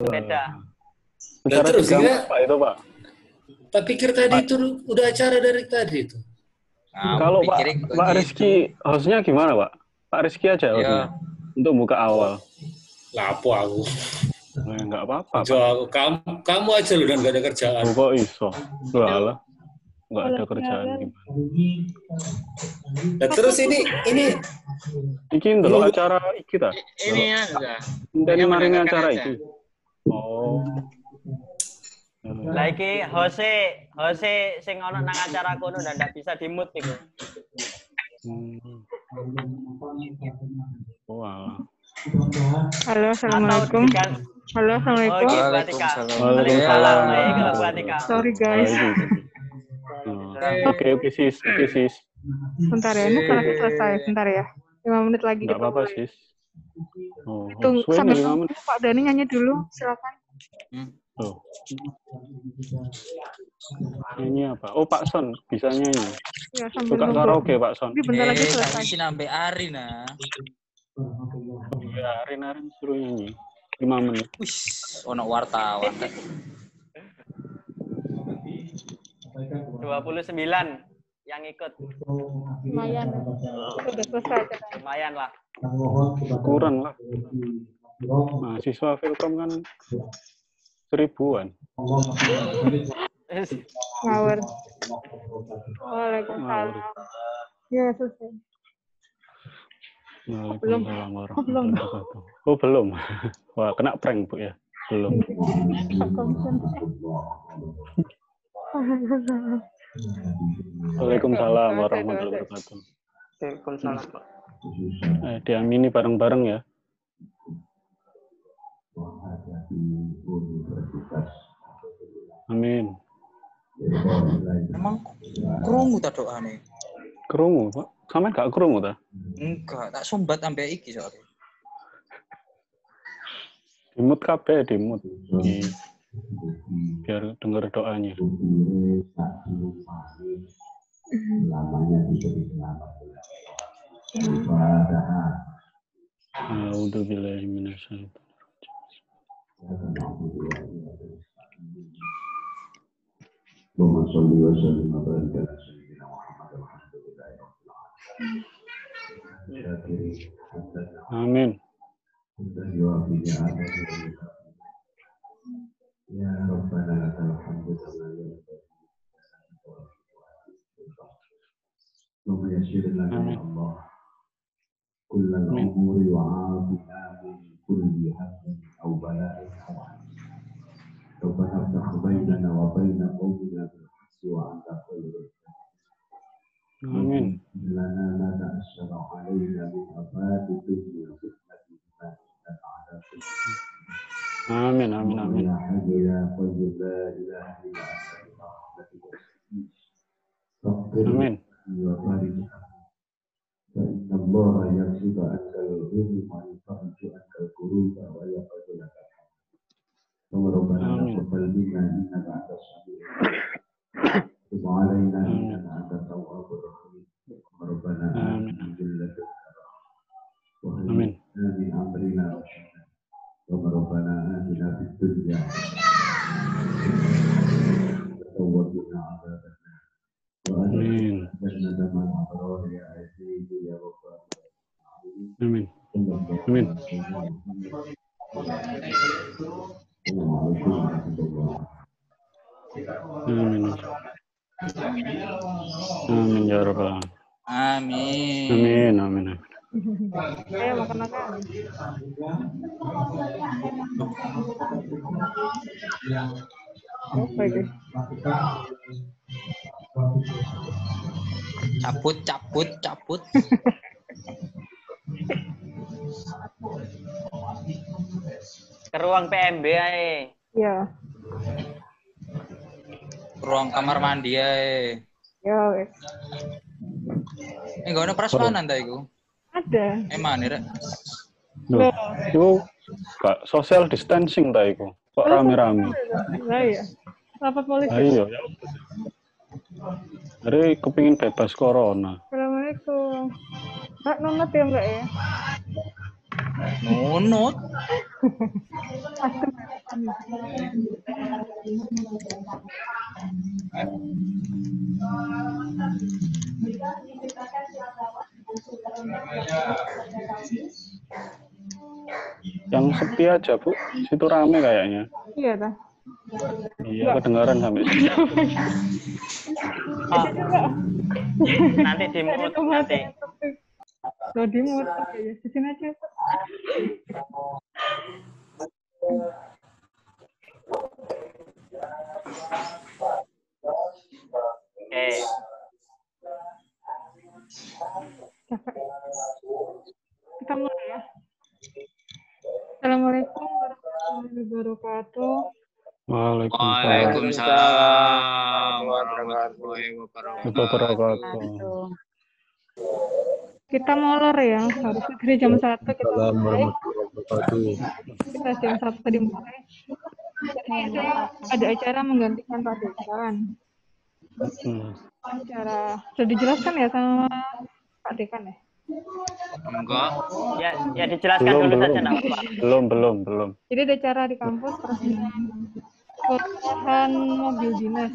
Beda. Nah, terus ya, Pak itu Pak. tak pikir tadi itu udah acara dari tadi itu. Kalau Pak Rizky hostnya gimana Pak? Pak Rizky aja hostnya untuk buka awal. Lapo aku. Enggak apa-apa. Kamu aja lu dan gak ada kerjaan. Oh, kok iso? Lah, enggak ada kerjaan gimana? Nah, terus ini loh acara kita. Ini ya. Ini mari acara iki. Oh. Lah iki Hose sing ono nang acara kono dan ndak bisa di-mute iku. Wow. Halo, assalamualaikum. Halo, assalamualaikum. Waalaikumsalam. Sorry guys. Oke sis. Bentar ya, ini sudah selesai. Bentar ya. 5 menit lagi. Enggak apa-apa sis. Tunggu sampai Pak Dani nyanyi dulu, silakan. Nyanyi apa? Oh Pak Son bisa nyanyi. Ya, sambil suka karaoke Pak Son. Ini bentar lagi selesai. Sampai Arin nah. Ya, Arin suruh nyanyi 5 menit. Wih, ono wartawan. 29 yang ikut. Lumayan. Sudah selesai. Lumayan lah. Kurang lah. Mahasiswa Filkom kan 1000-an. Ngawur. Waalaikumsalam. Ya, selesai. Belum. Oh, belum. Wah, kena prank, Bu ya. Belum. Waalaikumsalam warahmatullahi wabarakatuh. Waalaikumsalam, Pak. Diamini bareng-bareng ya. Amin. Emang krungu ta doane? Krungu, Pak. Sampeyan gak krungu ta? Enggak, tak sumbat sampai iki soalnya. Dimut kabeh, dimut. Biar dengar doanya. A'udzubillahi minasyaitonir Amin. Ya Rabbana lakal hamdu wa yassir lana ya Allah kullal umuri wa afina min kulli hammin aw bala'in Rabbana ftah bainana wa baina qawmina bil haqqi wa anta khairul Amin. Lana la ta'assara alaina min afati dunya fitnati dan adab. Amin. Ya hayyu ya qayyum la ilaha illa anta. Amin. Ya barik. Fa inna Allah yarzuqu al-ghaybi wa yufarriju al-kuruba wa yaqdu laka. Rabbana taqabbal minna innaka antas samiul alim. Tub alaina innaka antat tawwabur rahim. Rabbana atina fil ladunka rahmah. Wa hayyi lana min amrina rashada. Rabbana atina fid dunya hasanah wa qina adzaban nar. Wa amin. Jannata man abrar ya aziz ya rabbal alamin. Amin. Amin ya rabbal alamin. Amin. Ayo makan. Apa itu? Cabut. Ke ruang PMB ae. Iya. Ruang kamar mandi ae. Ya wes. Enggak ada prasmanan ta iku? Ada. Emang ya, Loh, itu gak social distancing ta iku. Kok rame-rame? Lah ya. Rapat polisi. Ayo ya. Hari kepingin bebas corona. Assalamualaikum. Kak nunut ya enggak ya? Nunut. Yang sepi aja, Bu. Situ rame kayaknya. Iya, dah. Iya, kedengaran sampai situ. Oh, nanti di mute nanti. Lo di mute ya, di sini aja. Oke. Kita mulai ya. Assalamualaikum warahmatullahi wabarakatuh. Waalaikumsalam warahmatullahi wabarakatuh. Kita molor ya, harusnya dari jam 1 kita mulai. Kita jam 1 tadi mulai. Jadi ada acara menggantikan Pak Dekan. Acara sudah dijelaskan ya sama Pak Dekan ya? Enggak. Ya dijelaskan dulu saja enggak apa-apa. Belum. Jadi ada acara di kampus perusahaan mobil dinas.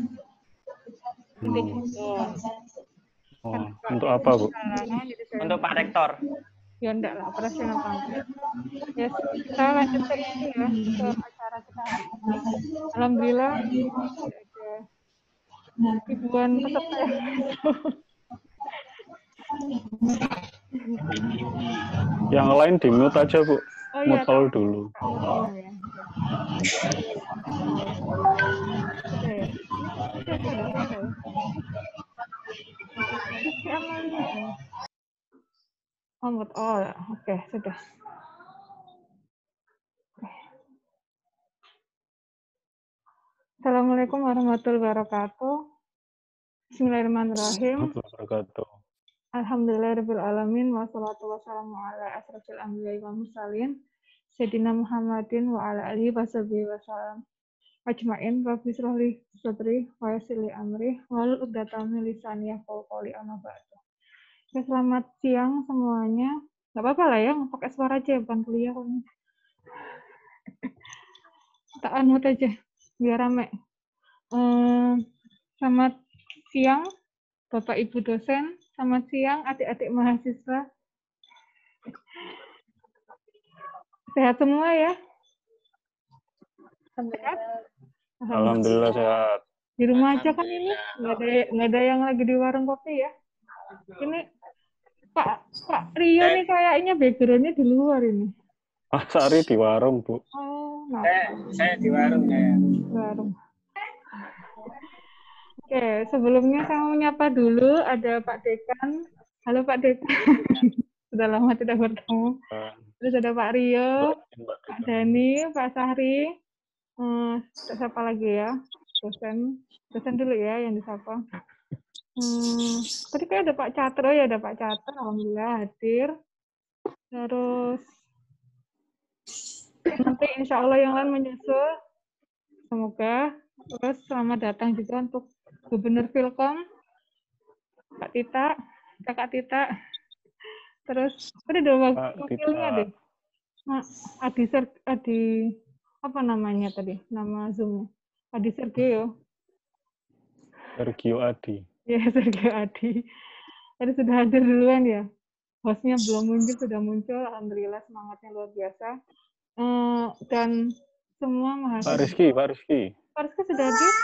Untuk apa, Bu? Untuk Pak Rektor. Ya enggak lah, operasional kampus. Ya, kita lanjut ke ini ya, ke acara kita hari ini. Alhamdulillah ada ribuan peserta yang masuk. Yang lain di mute aja, Bu. Oh iya, Mute all dulu. oh, ya. Oh, oke, sudah. Assalamualaikum warahmatullahi wabarakatuh. Bismillahirrahmanirrahim. Alhamdulillahirabbil alamin wassalatu wassalamu ala asrofil anbiya'i wal mursalin sayyidina Muhammadin wa ala alihi washabihi wasallam ajmain. Rabbi shrah li sadri wa yassir li amri wahlul 'uqdatam min lisani yafqahu qawli amma ba'du. Ya, selamat siang semuanya. Enggak apa-apa lah ya, pakai suara aja bukan kuliah kok. Tak anut aja biar rame. Selamat siang Bapak Ibu dosen, selamat siang adik-adik mahasiswa. Sehat semua ya? Sehat? Alhamdulillah sehat. Di rumah aja kan ini? Nggak ada yang lagi di warung kopi ya? Ini Pak Rio nih kayaknya background-nya di luar ini. Sari di warung, Bu. Oh, Saya di warung ya. Warung. Oke, sebelumnya saya mau menyapa dulu ada Pak Dekan. Halo Pak Dekan. Sudah lama tidak bertemu. Terus ada Pak Rio, Pak Dani, Pak Sahri. Siapa lagi ya? Dosen dulu ya yang disapa. Tadi kayak ada Pak Catro ya, ada Pak Catro. Alhamdulillah hadir. Terus nanti insya Allah yang lain menyusul. Semoga. Terus selamat datang juga untuk Gubernur Filkom, Kak Tita, Kakak Tita. Terus ada dua wakilnya deh. Adi apa namanya tadi? Nama Zoom-nya. Adi Sergio Adi. Ya, Sergio Adi. Tadi sudah hadir duluan ya. Hostnya belum muncul, sudah muncul. Alhamdulillah semangatnya luar biasa. Dan semua mahasiswa. Pak Rizky sudah hadir?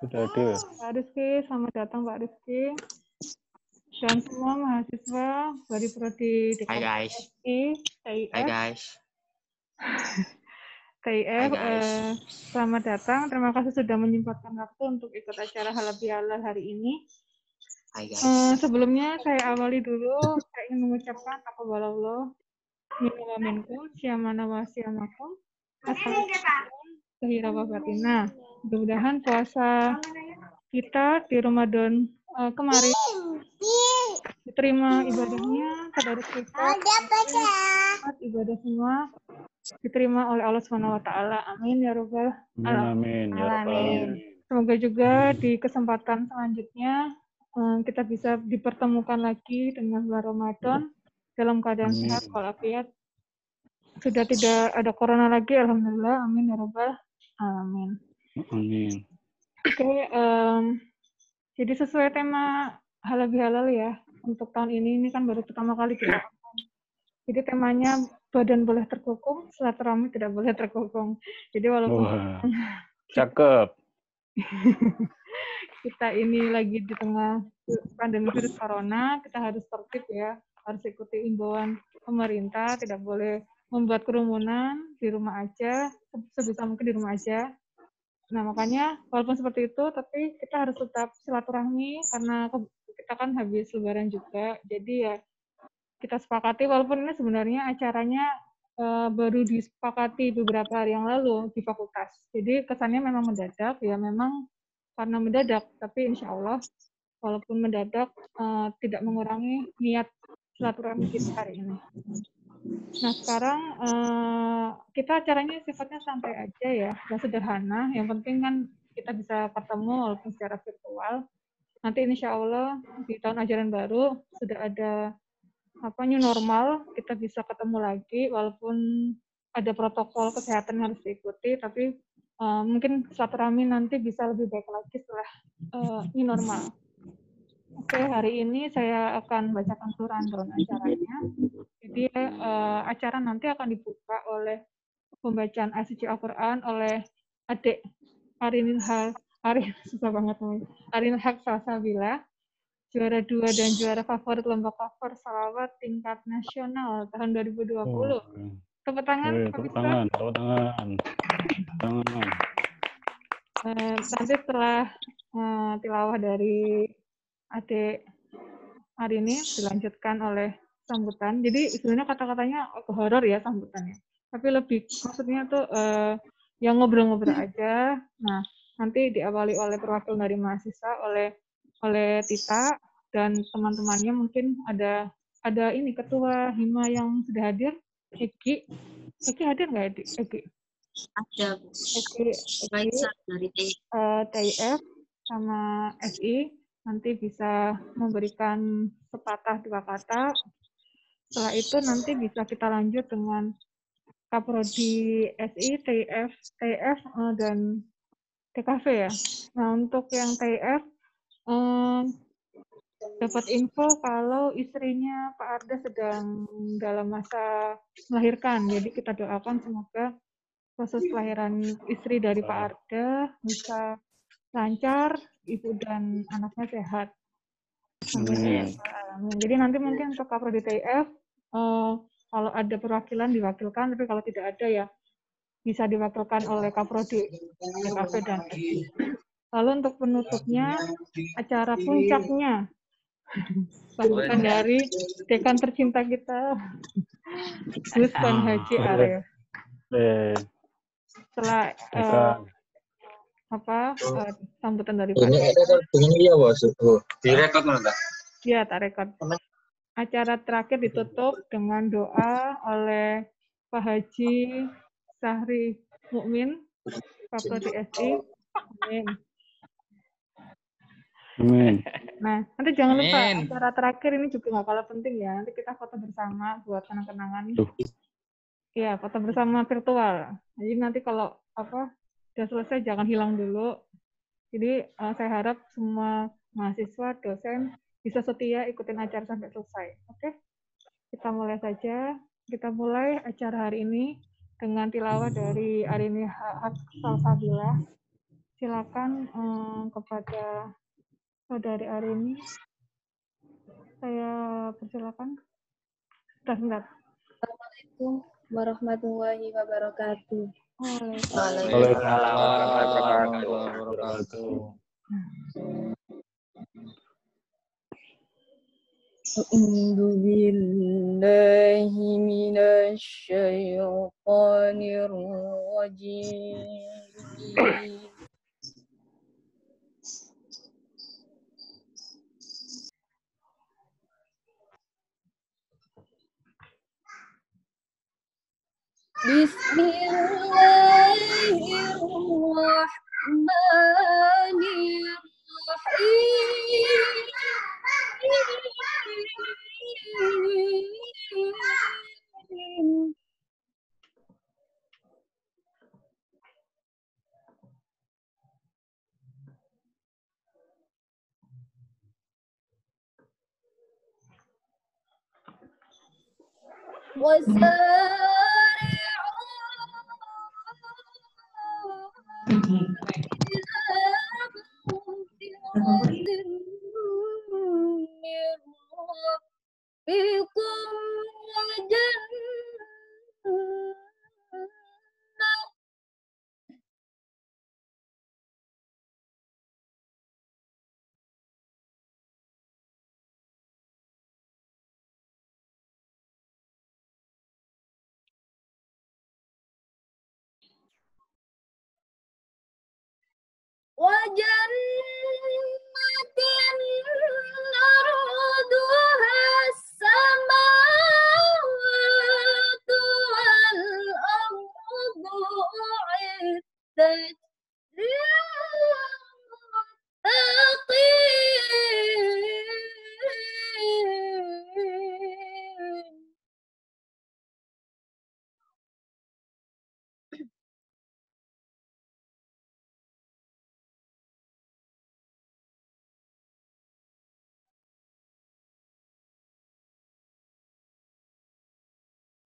Sudah hadir. Pak Rizky, selamat datang Pak Rizky. Dan semua mahasiswa dari prodi TIF, selamat datang. Terima kasih sudah menyempatkan waktu untuk ikut acara Halal Bihalal hari ini. Sebelumnya saya awali dulu, saya ingin mengucapkan taqabbalallah minna wa minkum, syamana wa syamakum. Nah, mudah-mudahan puasa kita di Ramadan kemarin diterima ibadahnya, tadarus kita, ibadah semua diterima oleh Allah Subhanahu wa taala. Amin ya rabbal alamin. Semoga juga di kesempatan selanjutnya kita bisa dipertemukan lagi dengan bulan Ramadan dalam keadaan sehat walafiat sudah tidak ada corona lagi, alhamdulillah, amin ya rabbal alamin. Amin. Oke, jadi sesuai tema halal bihalal ya, untuk tahun ini kan baru pertama kali kita. Jadi temanya badan boleh terkungkung, silaturahmi tidak boleh terkungkung. Jadi walaupun Wah, cakep. kita ini lagi di tengah pandemi virus corona, kita harus tertib ya, harus ikuti imbauan pemerintah, tidak boleh membuat kerumunan, di rumah aja, sebisa mungkin di rumah aja. Nah, makanya walaupun seperti itu, tapi kita harus tetap silaturahmi, karena kita kan habis lebaran juga, jadi ya kita sepakati, walaupun ini sebenarnya acaranya baru disepakati beberapa hari yang lalu di fakultas. Jadi kesannya memang mendadak, ya memang karena mendadak, tapi insya Allah walaupun mendadak tidak mengurangi niat silaturahmi kita hari ini. Nah sekarang kita acaranya sifatnya santai aja ya, nggak sederhana. Yang penting kan kita bisa ketemu walaupun secara virtual. Nanti insya Allah di tahun ajaran baru sudah ada new normal, kita bisa ketemu lagi walaupun ada protokol kesehatan yang harus diikuti, tapi mungkin silaturahmi nanti bisa lebih baik lagi setelah new normal. Oke, hari ini saya akan bacakan rundown acaranya. Jadi acara nanti akan dibuka oleh pembacaan ayat suci Al-Quran oleh adik Arin Haq Salsabila, juara 2 dan juara favorit lomba cover salawat tingkat nasional tahun 2020. Tepuk tangan, tepuk tangan. Nanti setelah tilawah dari adik hari ini dilanjutkan oleh sambutan. Jadi sebenarnya kata-katanya horor ya sambutannya. Tapi lebih maksudnya tuh yang ngobrol-ngobrol aja. Nah, nanti diawali oleh perwakilan dari mahasiswa oleh Tita dan teman-temannya, mungkin ada ini ketua Hima yang sudah hadir, Eki hadir nggak Eki? Ada. Eki dari TIF sama SI nanti bisa memberikan sepatah dua kata. Setelah itu nanti bisa kita lanjut dengan Kaprodi SI, TIF dan TKV ya. Nah untuk yang TIF dapat info kalau istrinya Pak Arda sedang dalam masa melahirkan. Jadi kita doakan semoga proses kelahiran istri dari Pak Arda bisa lancar, ibu dan anaknya sehat. Jadi nanti mungkin untuk Kaprodi TIF, kalau ada perwakilan diwakilkan, tapi kalau tidak ada ya bisa diwakilkan oleh Kaprodi TKV dan SI. Lalu untuk penutupnya, acara puncaknya sambutan dari dekan tercinta kita, Gus Ban Haji Arif. Setelah sambutan dari Pak. Ini ya bos, direkod nanti. Iya, tak rekod. Acara terakhir ditutup dengan doa oleh Pak Haji Sahri Mukmin, Kaprodi SI. Amin. Amin. Nah, nanti jangan lupa acara terakhir ini juga nggak kalah penting ya. Nanti kita foto bersama buat kenang-kenangan. Iya, foto bersama virtual. Jadi nanti kalau udah selesai jangan hilang dulu. Jadi saya harap semua mahasiswa, dosen bisa setia ikutin acara sampai selesai. Oke? Kita mulai saja. Kita mulai acara hari ini dengan tilawah dari Arini Haq Salsabila. Silakan kepada Saudari Arini, saya persilakan. Sebentar. Assalamualaikum warahmatullahi wabarakatuh. Waalaikumsalam warahmatullahi wabarakatuh. A'udzu billahi minasy syaithanir rajim. Bismillahirrahmanirrahim.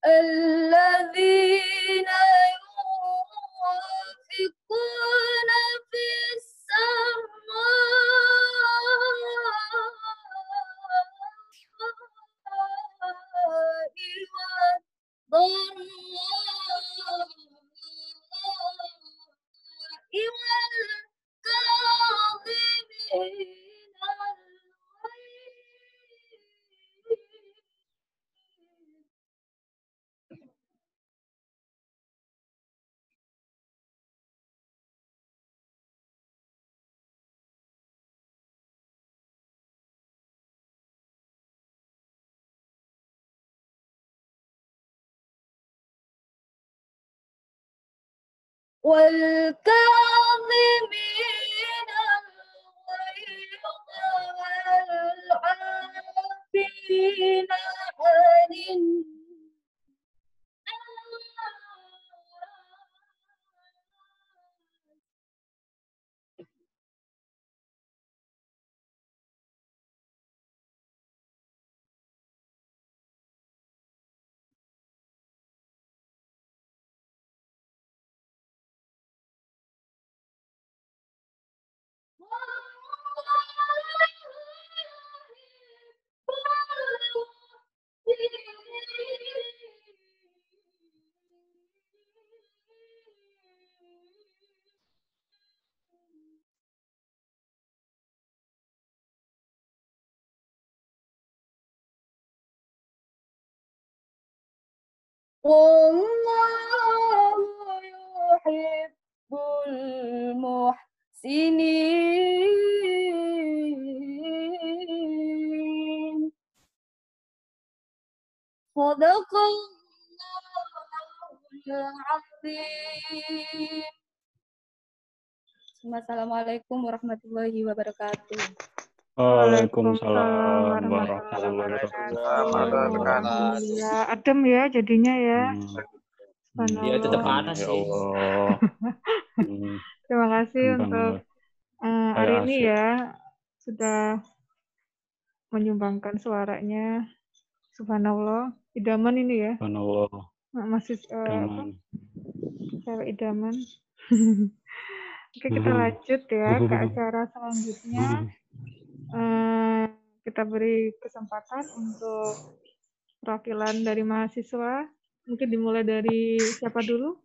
الذين ينفقون في السراء والضراء والكاظمين والكاظمين الغيظ والعافين عن والله يحب المحسنين. صدق الله العظيم. Assalamualaikum warahmatullahi wabarakatuh. Waalaikumsalam warahmatullahi wabarakatuh. Alhamdulillah, adem ya jadinya ya. Dia tetap panas Ya sih. Allah. Terima kasih Gampang untuk banget. hari Kayak ini asik. ya sudah menyumbangkan suaranya. Subhanallah, idaman ini ya. Subhanallah. Masih Daman. cewek idaman. Oke, kita lanjut ya ke acara selanjutnya. Kita beri kesempatan untuk perwakilan dari mahasiswa. Mungkin dimulai dari siapa dulu?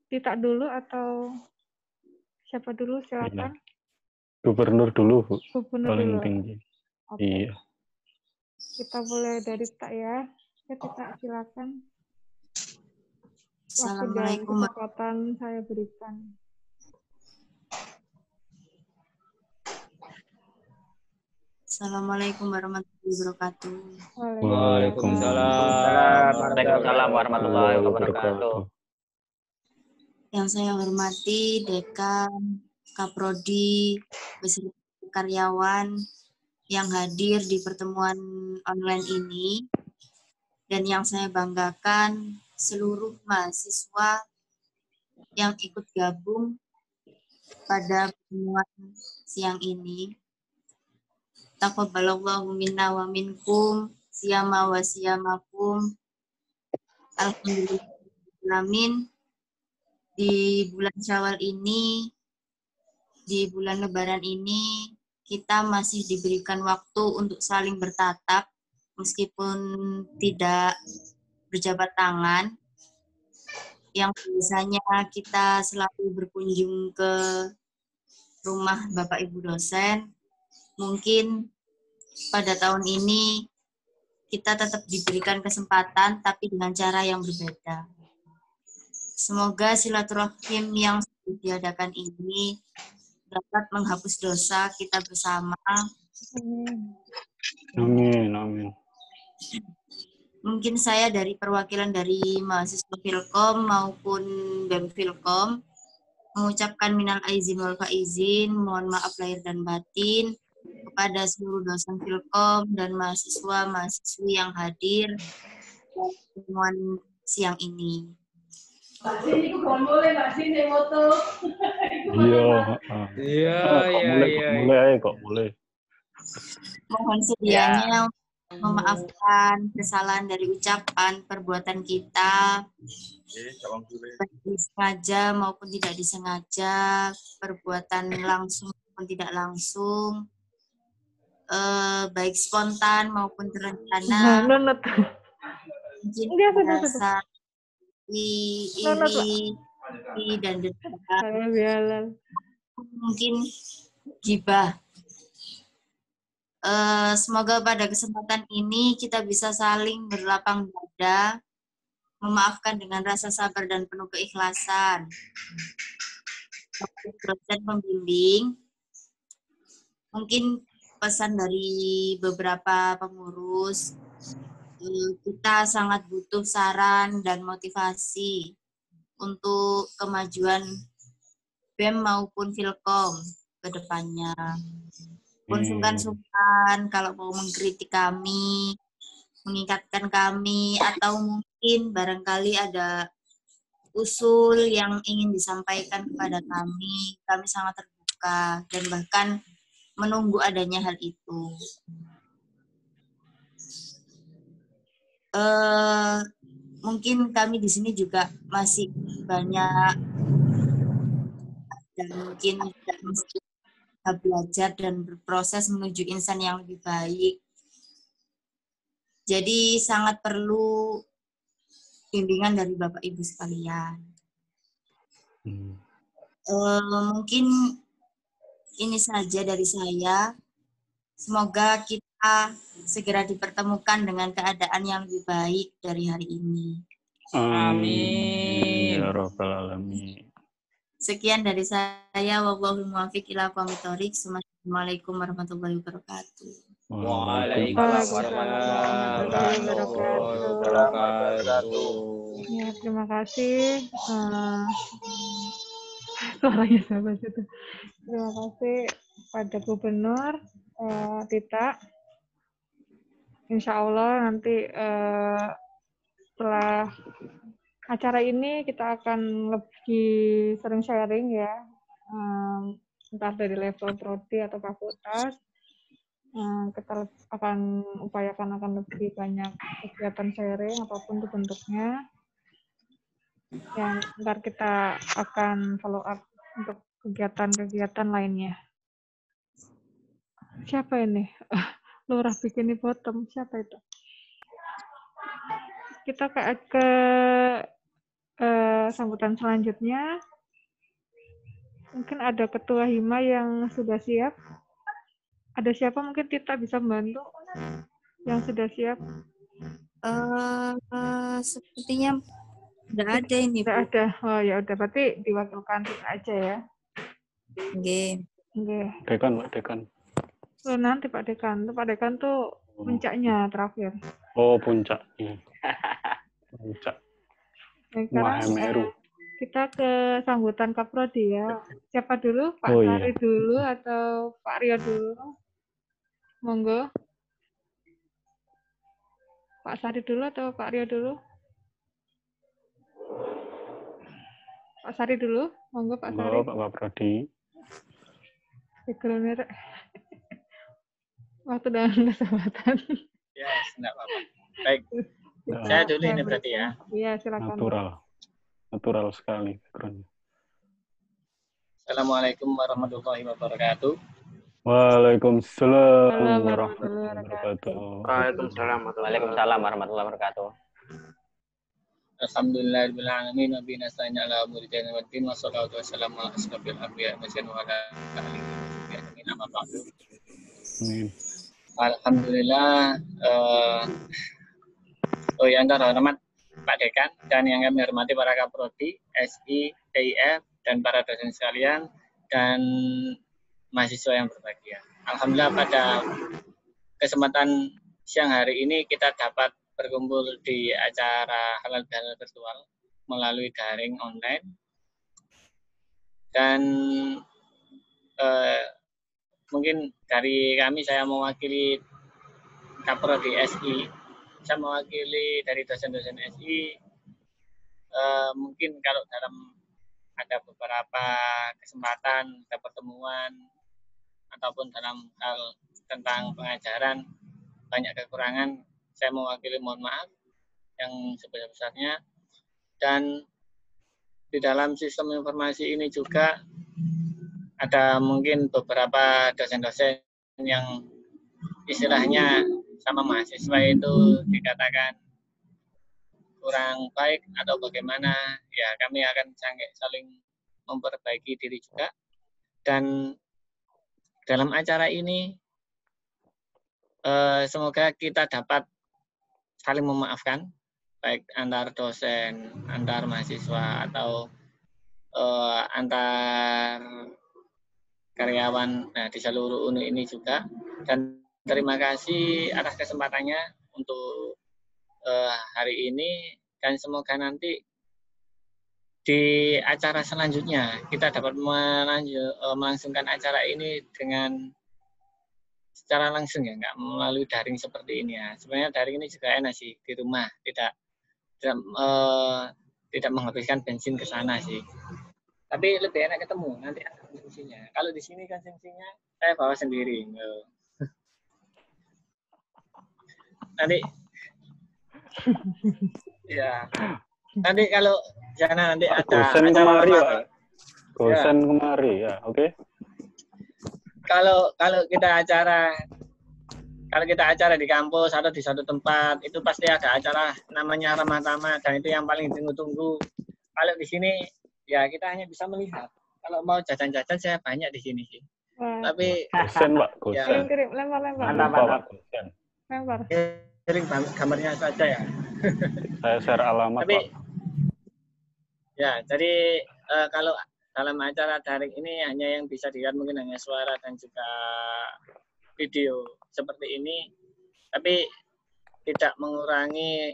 Tita dulu atau siapa dulu? Silakan. Gubernur dulu, Bu. Gubernur Paling dulu. tinggi. Oke. Iya. Kita mulai dari Tita ya. Ya, Tita silakan. Waktu dan kesempatan saya berikan. Assalamualaikum warahmatullahi wabarakatuh. Waalaikumsalam warahmatullahi wabarakatuh. Yang saya hormati Dekan, Kaprodi, beserta karyawan yang hadir di pertemuan online ini, dan yang saya banggakan seluruh mahasiswa yang ikut gabung pada pertemuan siang ini. Taqabbalallahu minna wa minkum, siyama wa siyamakum, Alhamdulillah di bulan Syawal ini, di bulan Lebaran ini, kita masih diberikan waktu untuk saling bertatap, meskipun tidak berjabat tangan. Yang biasanya kita selalu berkunjung ke rumah Bapak Ibu dosen, mungkin pada tahun ini kita tetap diberikan kesempatan, tapi dengan cara yang berbeda. Semoga silaturahim yang diadakan ini dapat menghapus dosa kita bersama. Amin, amin. Mungkin saya dari perwakilan dari mahasiswa Filkom maupun BEM Filkom mengucapkan minal aizin wal faizin, mohon maaf lahir dan batin kepada seluruh dosen Filkom dan mahasiswa-mahasiswi yang hadir dalam pertemuan siang ini. Mulai kok, boleh. Mohon sedianya memaafkan kesalahan dari ucapan, perbuatan kita, baik disengaja maupun tidak disengaja, perbuatan langsung maupun tidak langsung, baik spontan maupun terencana. Mungkin merasa iri dan dendam, mungkin gibah. Semoga pada kesempatan ini kita bisa saling berlapang dada, memaafkan dengan rasa sabar dan penuh keikhlasan. Dosen pembimbing, mungkin pesan dari beberapa pengurus, kita sangat butuh saran dan motivasi untuk kemajuan BEM maupun Filkom ke depannya. Pun sungkan-sungkan kalau mau mengkritik kami, mengingatkan kami, atau mungkin barangkali ada usul yang ingin disampaikan kepada kami sangat terbuka dan bahkan menunggu adanya hal itu. Mungkin kami di sini juga masih banyak dan mungkin tidak mesti belajar dan berproses menuju insan yang lebih baik. Jadi sangat perlu bimbingan dari Bapak Ibu sekalian. Mungkin ini saja dari saya. Semoga kita segera dipertemukan dengan keadaan yang lebih baik dari hari ini. Amin. Ya Rabbal Alamin. Sekian dari saya. Wallahul muwaffiq ila aqwamit thoriq. Assalamualaikum warahmatullahi wabarakatuh. Waalaikumsalam warahmatullahi wabarakatuh. Ya, terima kasih. Suaranya sahabat itu. Terima kasih pada Gubernur Tita. Insya Allah nanti setelah acara ini kita akan lebih sering sharing ya, entah dari level prodi atau fakultas. Kita akan upayakan akan lebih banyak kegiatan sharing apapun itu bentuknya. Yang ntar kita akan follow up untuk kegiatan-kegiatan lainnya. Siapa ini? Lurah bikin bottom. Siapa itu? Kita ke sambutan selanjutnya. Mungkin ada Ketua Hima yang sudah siap. Ada siapa mungkin Tita bisa membantu yang sudah siap? Sepertinya tidak ada ini. Tidak ada. Oh ya udah, berarti diwakilkan Tita aja ya. Oke. Dekan, Pak Dekan. Oh, nanti Pak Dekan. Pak Dekan tuh puncaknya terakhir. Oh, puncaknya. Puncak. Sekarang kita ke sambutan Kaprodi ya. Siapa dulu? Pak Sari dulu atau Pak Rio dulu? Monggo. Pak Sari dulu atau Pak Rio dulu? Pak Sari dulu. Monggo Pak Sari. Pak Kaprodi. Waktu dengan kesempatan. Ya, enggak apa-apa. Baik. Bisa. Saya dulu ini berarti ya. Iya, silakan. Natural sekali backgroundnya. Assalamualaikum warahmatullahi wabarakatuh. Waalaikumsalam warahmatullahi wabarakatuh. Waalaikumsalam warahmatullahi wabarakatuh. Alhamdulillahirabbil alamin wa bihi nasta'in ala umuri dini waddin wassalatu wassalamu ala asyrofil anbiya'i wa ala alihi wa sahbihi amma ba'du. Amin. Alhamdulillah, yang terhormat Pak Dekan dan yang kami hormati para Kaprodi, SI, TIF, dan para dosen sekalian dan mahasiswa yang berbahagia. Alhamdulillah pada kesempatan siang hari ini kita dapat berkumpul di acara halal bihalal virtual melalui daring online dan mungkin dari kami saya mewakili Kaprodi SI, saya mewakili dari dosen-dosen SI. Mungkin kalau dalam ada beberapa kesempatan, ada pertemuan ataupun dalam hal tentang pengajaran banyak kekurangan, saya mewakili mohon maaf yang sebesar-besarnya. Dan di dalam sistem informasi ini juga ada mungkin beberapa dosen-dosen yang istilahnya sama mahasiswa itu dikatakan kurang baik atau bagaimana, ya kami akan saling memperbaiki diri juga. Dan dalam acara ini semoga kita dapat saling memaafkan, baik antar dosen, antar mahasiswa, atau antar karyawan di seluruh UNU ini juga. Dan terima kasih atas kesempatannya untuk hari ini, dan semoga nanti di acara selanjutnya kita dapat melangsungkan acara ini dengan secara langsung ya, nggak melalui daring seperti ini ya. Sebenarnya daring ini juga enak sih di rumah, tidak menghabiskan bensin ke sana sih. Tapi lebih enak ketemu, nanti ada diskusinya. Kalau di sini kan diskusinya saya bawa sendiri. Nanti ya, nanti kalau sana nanti ada Gosen kemari ya. Gosen kemari ya, oke. Kalau kita acara di kampus atau di satu tempat, itu pasti ada acara namanya ramah tamah, dan itu yang paling ditunggu-tunggu. Kalau di sini ya kita hanya bisa melihat. Kalau mau jajan-jajan saya banyak di sini sih. Tapi gosen Pak, gosen. Kirim, lempar. Mantap. Gosen. Lempar. Kirim gambarnya saja ya. Saya share alamat. Tapi, Pak. Ya, jadi kalau dalam acara daring ini hanya yang bisa dilihat mungkin hanya suara dan juga video seperti ini, tapi tidak mengurangi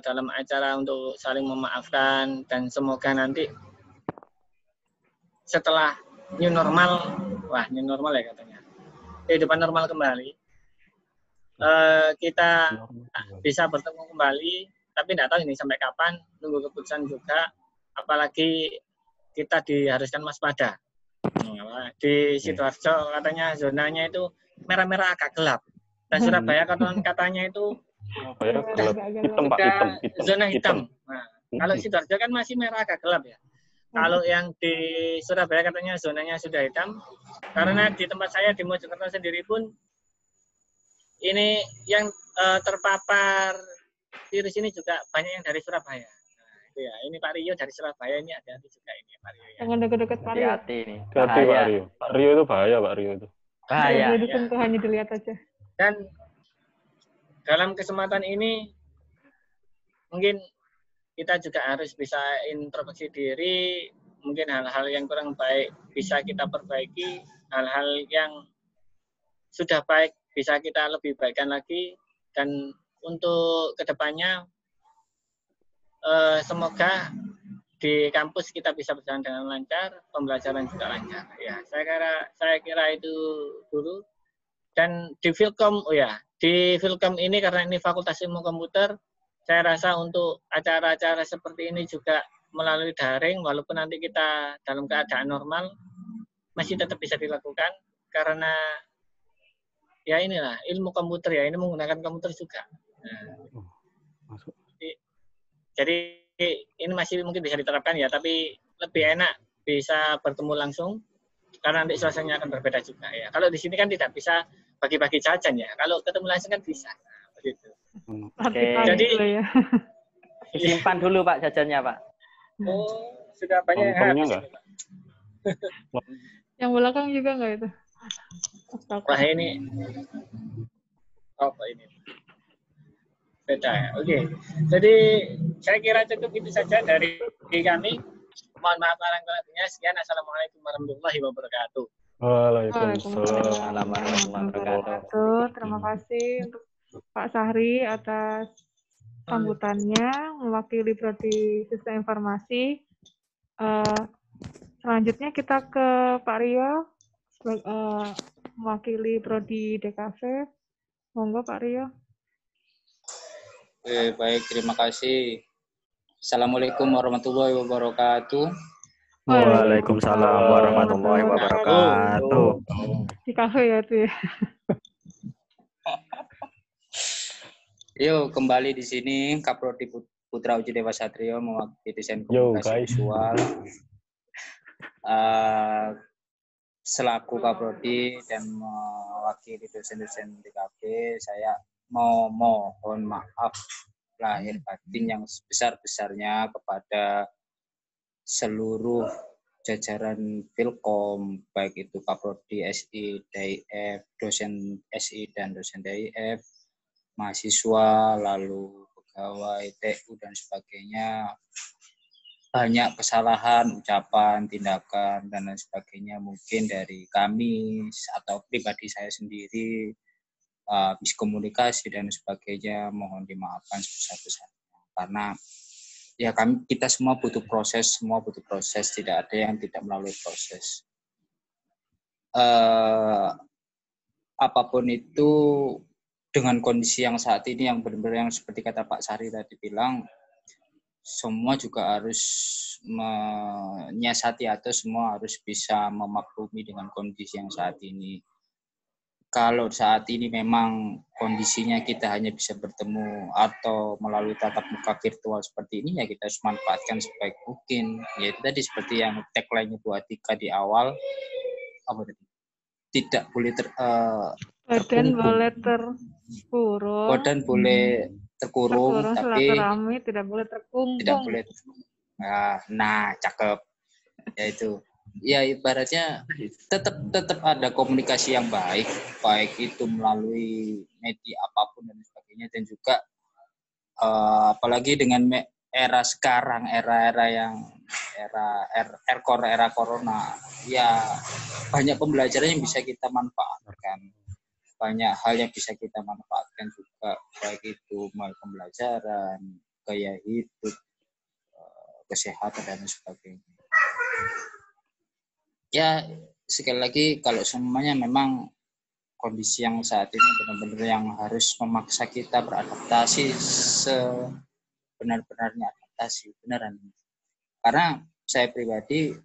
dalam acara untuk saling memaafkan. Dan semoga nanti setelah new normal, new normal ya katanya, kehidupan normal kembali, kita bisa bertemu kembali, tapi tidak tahu ini sampai kapan, nunggu keputusan juga, apalagi kita diharuskan waspada. Di Sidoarjo katanya zonanya itu merah-merah agak gelap, dan Surabaya katanya itu gelap. Hitam, Pak, hitam. Zona hitam. Nah, kalau Sidoarjo kan masih merah agak gelap ya. Kalau yang di Surabaya katanya zonanya sudah hitam, karena di tempat saya di Mojokerto sendiri pun ini yang terpapar virus ini juga banyak yang dari Surabaya. Ya, ini Pak Rio dari Surabaya, ini hati-hati juga ini Pak Rio. Jangan deket-deket Pak Rio. Hati-hati nih. Hati Pak Rio. Pak Rio itu bahaya, Pak Rio itu. Bahaya. Jadi tentu hanya dilihat aja. Dan dalam kesempatan ini mungkin kita juga harus bisa introspeksi diri, mungkin hal-hal yang kurang baik bisa kita perbaiki, hal-hal yang sudah baik bisa kita lebih baikkan lagi, dan untuk kedepannya semoga di kampus kita bisa berjalan dengan lancar, pembelajaran juga lancar. Ya, saya kira itu dulu. Dan di Filkom, di Filkom ini karena ini Fakultas Ilmu Komputer, saya rasa untuk acara-acara seperti ini juga melalui daring, walaupun nanti kita dalam keadaan normal masih tetap bisa dilakukan, karena ya inilah ilmu komputer ya, ini menggunakan komputer juga. Nah, Jadi ini masih mungkin bisa diterapkan ya, tapi lebih enak bisa bertemu langsung karena nanti suasananya akan berbeda juga ya. Kalau di sini kan tidak bisa bagi-bagi jajan ya. Kalau ketemu langsung kan bisa. Nah, begitu. Oke. Jadi ya. Disimpan dulu Pak jajannya Pak. Oh, sudah banyak yang habis ini, Pak. Yang belakang juga nggak itu? Wah ini apa ini? Beda ya. Oke. Jadi saya kira cukup itu saja dari kami. Mohon maaf kurang-kurangnya. Sekian. Assalamualaikum warahmatullahi wabarakatuh. Waalaikumsalam warahmatullahi wabarakatuh. Terima kasih untuk Pak Sahri atas sambutannya mewakili Prodi Sistem Informasi. Selanjutnya kita ke Pak Rio mewakili Prodi DKV. Monggo Pak Rio. Baik, terima kasih. Assalamualaikum warahmatullahi wabarakatuh. Waalaikumsalam warahmatullahi wabarakatuh. Di kafe ya itu ya. Yuk, kembali di sini Kaprodi Putra Uji Dewa Satrio mewakili desain komunikasi visual. Selaku Kaprodi dan mewakili dosen-dosen DKV, saya mohon maaf lahir batin yang sebesar-besarnya kepada seluruh jajaran Filkom, baik itu Kaprodi SI, DIF, dosen SI dan dosen DIF, mahasiswa, lalu pegawai TU dan sebagainya. Banyak kesalahan, ucapan, tindakan, dan lain sebagainya mungkin dari kami atau pribadi saya sendiri, miskomunikasi dan sebagainya, mohon dimaafkan sebesar-besarnya. Karena ya kita semua butuh proses, tidak ada yang tidak melalui proses. Apapun itu, dengan kondisi yang saat ini yang benar-benar yang seperti kata Pak Sahri tadi bilang, semua juga harus menyiasati atau semua harus bisa memaklumi dengan kondisi yang saat ini. Kalau saat ini memang kondisinya kita hanya bisa bertemu atau melalui tatap muka virtual seperti ini, ya kita harus manfaatkan sebaik mungkin. Yaitu tadi seperti yang tagline-nya Bu Atika di awal, tidak boleh badan boleh terkurung. Badan boleh terkurung, tapi tidak boleh terkungkung. Tidak boleh. Nah, cakep. Yaitu. Ya ibaratnya tetap ada komunikasi yang baik itu melalui media apapun dan sebagainya, dan juga apalagi dengan era sekarang, era corona, ya banyak pembelajaran yang bisa kita manfaatkan, banyak hal yang bisa kita manfaatkan juga, baik itu mulai pembelajaran, gaya hidup, kesehatan dan sebagainya. Ya, sekali lagi kalau semuanya memang kondisi yang saat ini benar-benar yang harus memaksa kita beradaptasi sebenar-benarnya adaptasi, beneran. Karena saya pribadi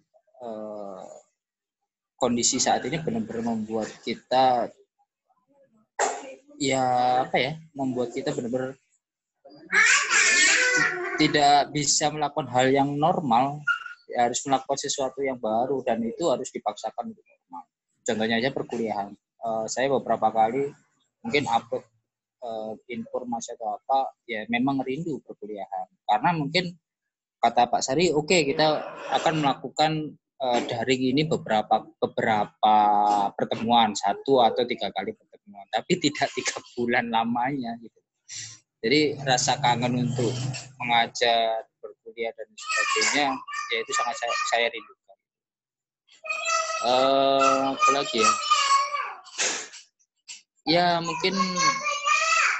kondisi saat ini benar-benar membuat kita membuat kita benar-benar tidak bisa melakukan hal yang normal. Harus melakukan sesuatu yang baru dan itu harus dipaksakan untuk normal. Contohnya aja perkuliahan. Saya beberapa kali mungkin upload informasi atau apa, ya memang rindu perkuliahan. Karena mungkin kata Pak Sari, oke, kita akan melakukan daring ini beberapa pertemuan, 1 atau 3 kali pertemuan, tapi tidak 3 bulan lamanya gitu. Jadi rasa kangen untuk mengajar, berkuliah dan sebagainya, ya itu sangat saya rindukan. Apalagi ya? Ya mungkin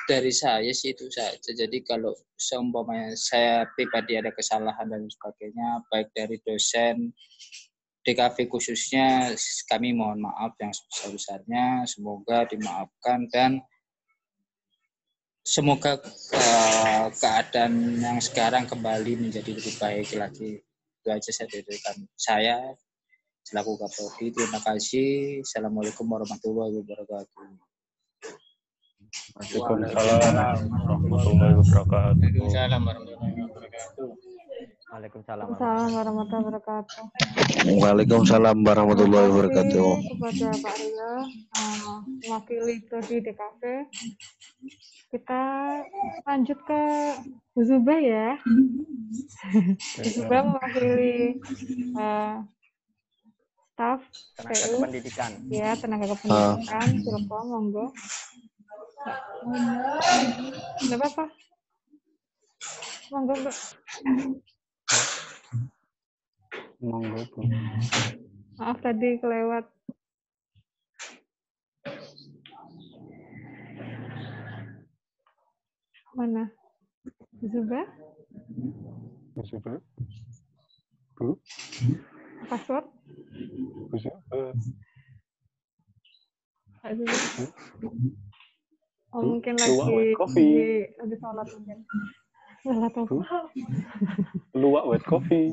dari saya sih itu saja. Jadi kalau seumpamanya saya pribadi ada kesalahan dan sebagainya, baik dari dosen DKV khususnya, kami mohon maaf yang sebesar-besarnya. Semoga dimaafkan dan semoga keadaan yang sekarang kembali menjadi lebih baik lagi. Itu aja saya selaku Kaprodi. Terima kasih. Assalamualaikum warahmatullahi wabarakatuh. Waalaikumsalam warahmatullahi wabarakatuh. Waalaikumsalam warahmatullahi wabarakatuh. wabarakatuh. Waalaikumsalam. Assalamualaikum warahmatullahi wabarakatuh. Waalaikumsalam warahmatullahi wabarakatuh. Terima kasih kepada Pak Rio, mewakili Prodi DKV. Kita lanjut ke Bu Zuba ya. Bu Zuba mewakili staf Tenaga TU. kependidikan. Ya, tenaga kependidikan. Silkom, monggo. Nggak apa-apa. Monggo, Mbak. Monggo, Bu. Maaf tadi kelewat. Mana? Bu Zuba? Bu Zuba? Bu? Password? Bu Zuba? Pak Zuba? Oh, mungkin Luwak lagi white coffee. lagi sholat mungkin. Sholat apa? Luwak white coffee.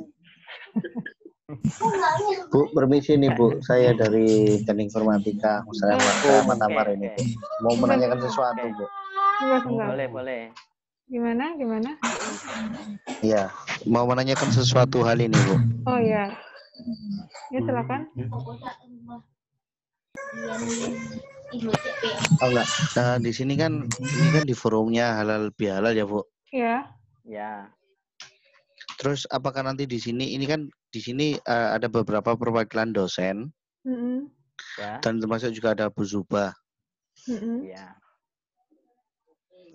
Bu, permisi nih Bu, saya dari Teknik Informatika Muhammad Amar ini Bu. Mau menanyakan sesuatu Bu. Boleh, boleh. Gimana? Iya, mau menanyakan sesuatu hal ini Bu. Oh ya. Ya silakan. Oh enggak, nah, di sini kan ini kan di forumnya halal bihalal ya Bu. Iya. Ya. Terus apakah nanti di sini ini kan di sini ada beberapa perwakilan dosen Ya. dan termasuk juga ada Bu Zuba. Ya.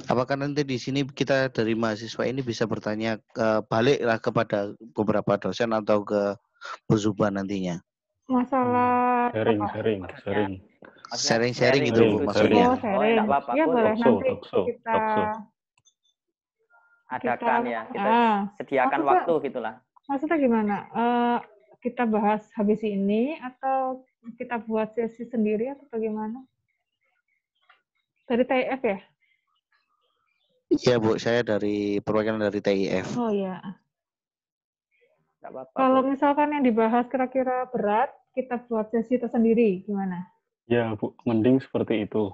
Apakah nanti di sini kita dari mahasiswa ini bisa bertanya baliklah kepada beberapa dosen atau ke Bu Zuba nantinya? Masalah Sharing itu Bu maksudnya. Oh, sharing. Enggak apa-apa. Ya boleh nanti kita adakan ya. Kita sediakan maksudnya, waktu gitulah. Maksudnya gimana? Kita bahas habis ini atau kita buat sesi sendiri atau bagaimana? Dari TIF ya? Iya Bu, saya dari perwakilan dari TIF. Oh ya. Enggak apa-apa. Kalau misalkan yang dibahas kira-kira berat, kita buat sesi tersendiri, gimana? Ya Bu, mending seperti itu.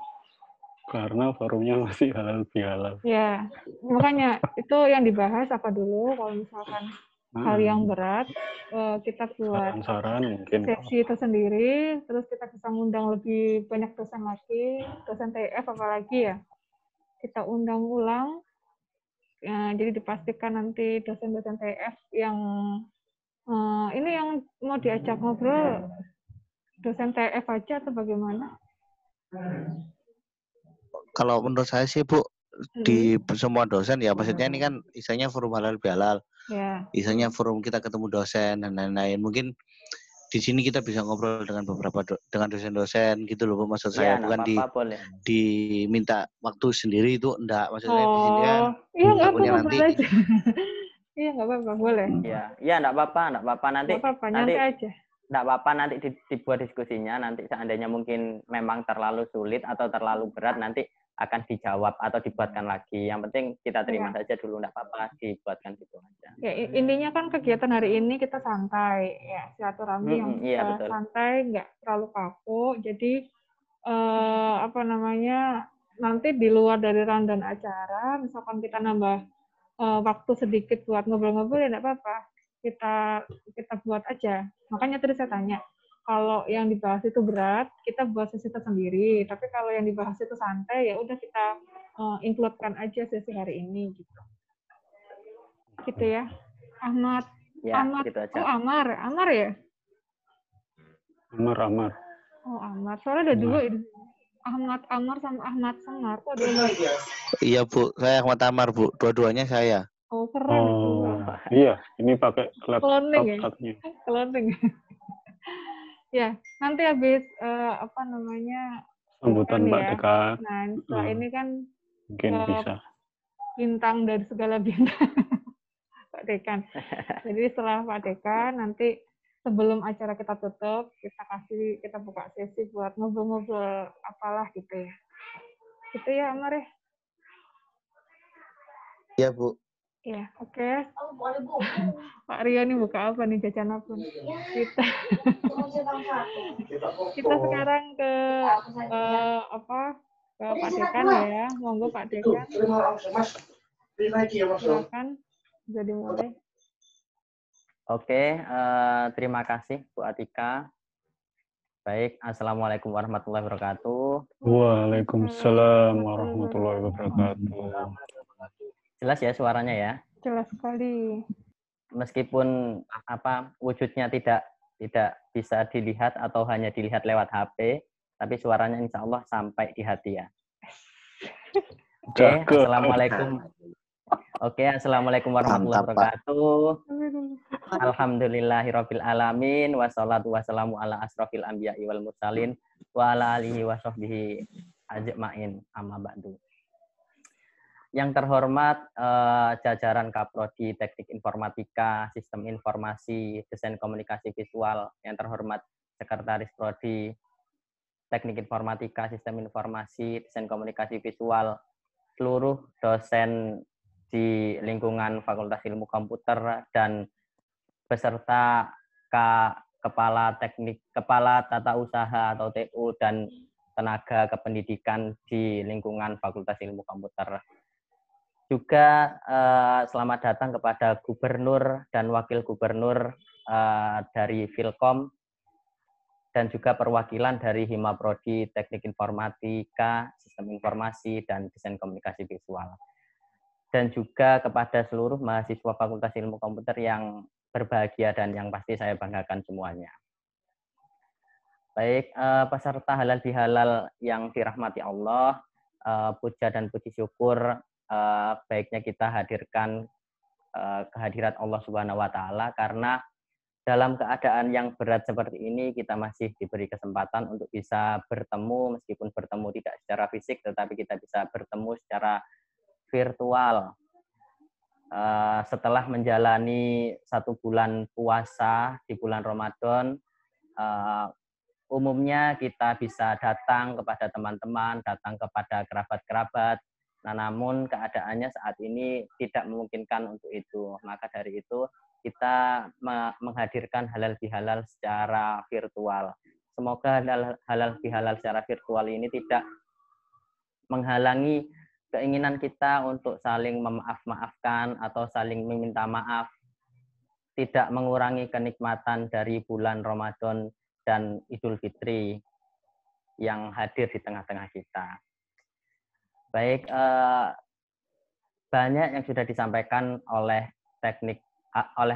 Karena forumnya masih halal bihalal. Ya, makanya itu yang dibahas apa dulu. Kalau misalkan hal yang berat, kita buat saran mungkin sesi tersendiri, terus kita bisa ngundang lebih banyak dosen lagi, dosen TIF apalagi ya. Kita undang ulang, jadi dipastikan nanti dosen-dosen TIF yang ini yang mau diajak ngobrol, dosen TIF aja atau bagaimana? Kalau menurut saya sih Bu, di semua dosen ya maksudnya ini kan isanya forum halal bihalal. Ya. Isanya forum kita ketemu dosen dan lain-lain. Mungkin di sini kita bisa ngobrol dengan beberapa dengan dosen-dosen gitu loh Bu, maksud saya bukan diminta waktu sendiri itu enggak, maksudnya di sini kan iya nggak takutnya nanti iya nggak apa-apa boleh. Iya enggak apa-apa nanti nanti aja. Enggak apa-apa nanti dibuat diskusinya, nanti seandainya mungkin memang terlalu sulit atau terlalu berat nanti akan dijawab atau dibuatkan lagi. Yang penting kita terima saja dulu, enggak apa-apa dibuatkan gitu aja. Ya, intinya kan kegiatan hari ini kita santai ya, silaturahmi yang santai, nggak terlalu kaku. Jadi nanti di luar dari rundown acara, misalkan kita nambah waktu sedikit buat ngobrol-ngobrol ya enggak apa-apa. Kita buat aja. Makanya tadi saya tanya, kalau yang dibahas itu berat, kita buat sesi tersendiri. Tapi kalau yang dibahas itu santai, ya udah kita include-kan aja sesi hari ini gitu. Gitu ya. Ahmad. Gitu aja. Oh, Amar ya? Amar. Oh, Amar. Soalnya ada dua ini. Ahmad Amar sama Ahmad Semar. Oh, dua. Iya Bu, saya Ahmad Amar Bu. Dua-duanya saya. Oh, keren itu. Iya, ini pakai cloning ya? Cloning. Ya, nanti habis sambutan Pak Dekan. Nah, setelah ini kan mungkin bisa bintang dari segala bintang Pak Dekan. Jadi setelah Pak Dekan nanti sebelum acara kita tutup, kita buka sesi buat ngobrol-ngobrol apalah gitu ya. Gitu ya, Amar ya? Iya, Bu. Ya, oke. Pak Rio nih buka apa nih, jajan apa? Kita sekarang ke Pak Dekan ya. Monggo Pak Dekan. Silakan. Bisa dimulai. Oke, terima kasih Bu Atika. Baik, Assalamualaikum warahmatullahi wabarakatuh. Waalaikumsalam warahmatullahi wabarakatuh. Jelas ya suaranya ya? Jelas sekali. Meskipun wujudnya tidak bisa dilihat atau hanya dilihat lewat HP, tapi suaranya insya Allah sampai di hati ya. Oke, Assalamualaikum warahmatullahi wabarakatuh. Alhamdulillahirabbil alamin wassalatu wassalamu ala asrofil anbiya'i wal mursalin wa ala alihi wa sahbihi ajma'in amma ba'du. Yang terhormat jajaran Kaprodi Teknik Informatika, Sistem Informasi, Desain Komunikasi Visual, yang terhormat Sekretaris Prodi Teknik Informatika, Sistem Informasi, Desain Komunikasi Visual, seluruh dosen di lingkungan Fakultas Ilmu Komputer dan beserta kepala tata usaha atau TU dan tenaga kependidikan di lingkungan Fakultas Ilmu Komputer. Juga selamat datang kepada Gubernur dan Wakil Gubernur dari Filkom dan juga perwakilan dari Himaprodi Teknik Informatika, Sistem Informasi, dan Desain Komunikasi Visual. Dan juga kepada seluruh mahasiswa Fakultas Ilmu Komputer yang berbahagia dan yang pasti saya banggakan semuanya. Baik, peserta halal bihalal yang dirahmati Allah, puja dan puji syukur baiknya kita hadirkan kehadirat Allah Subhanahu wa taala, karena dalam keadaan yang berat seperti ini kita masih diberi kesempatan untuk bisa bertemu, meskipun bertemu tidak secara fisik tetapi kita bisa bertemu secara virtual. Setelah menjalani 1 bulan puasa di bulan Ramadan, umumnya kita bisa datang kepada teman-teman, datang kepada kerabat-kerabat. Nah, namun keadaannya saat ini tidak memungkinkan untuk itu. Maka dari itu kita menghadirkan halal bihalal secara virtual. Semoga halal bihalal secara virtual ini tidak menghalangi keinginan kita untuk saling memaaf-maafkan atau saling meminta maaf, tidak mengurangi kenikmatan dari bulan Ramadan dan Idul Fitri yang hadir di tengah-tengah kita. Baik, banyak yang sudah disampaikan oleh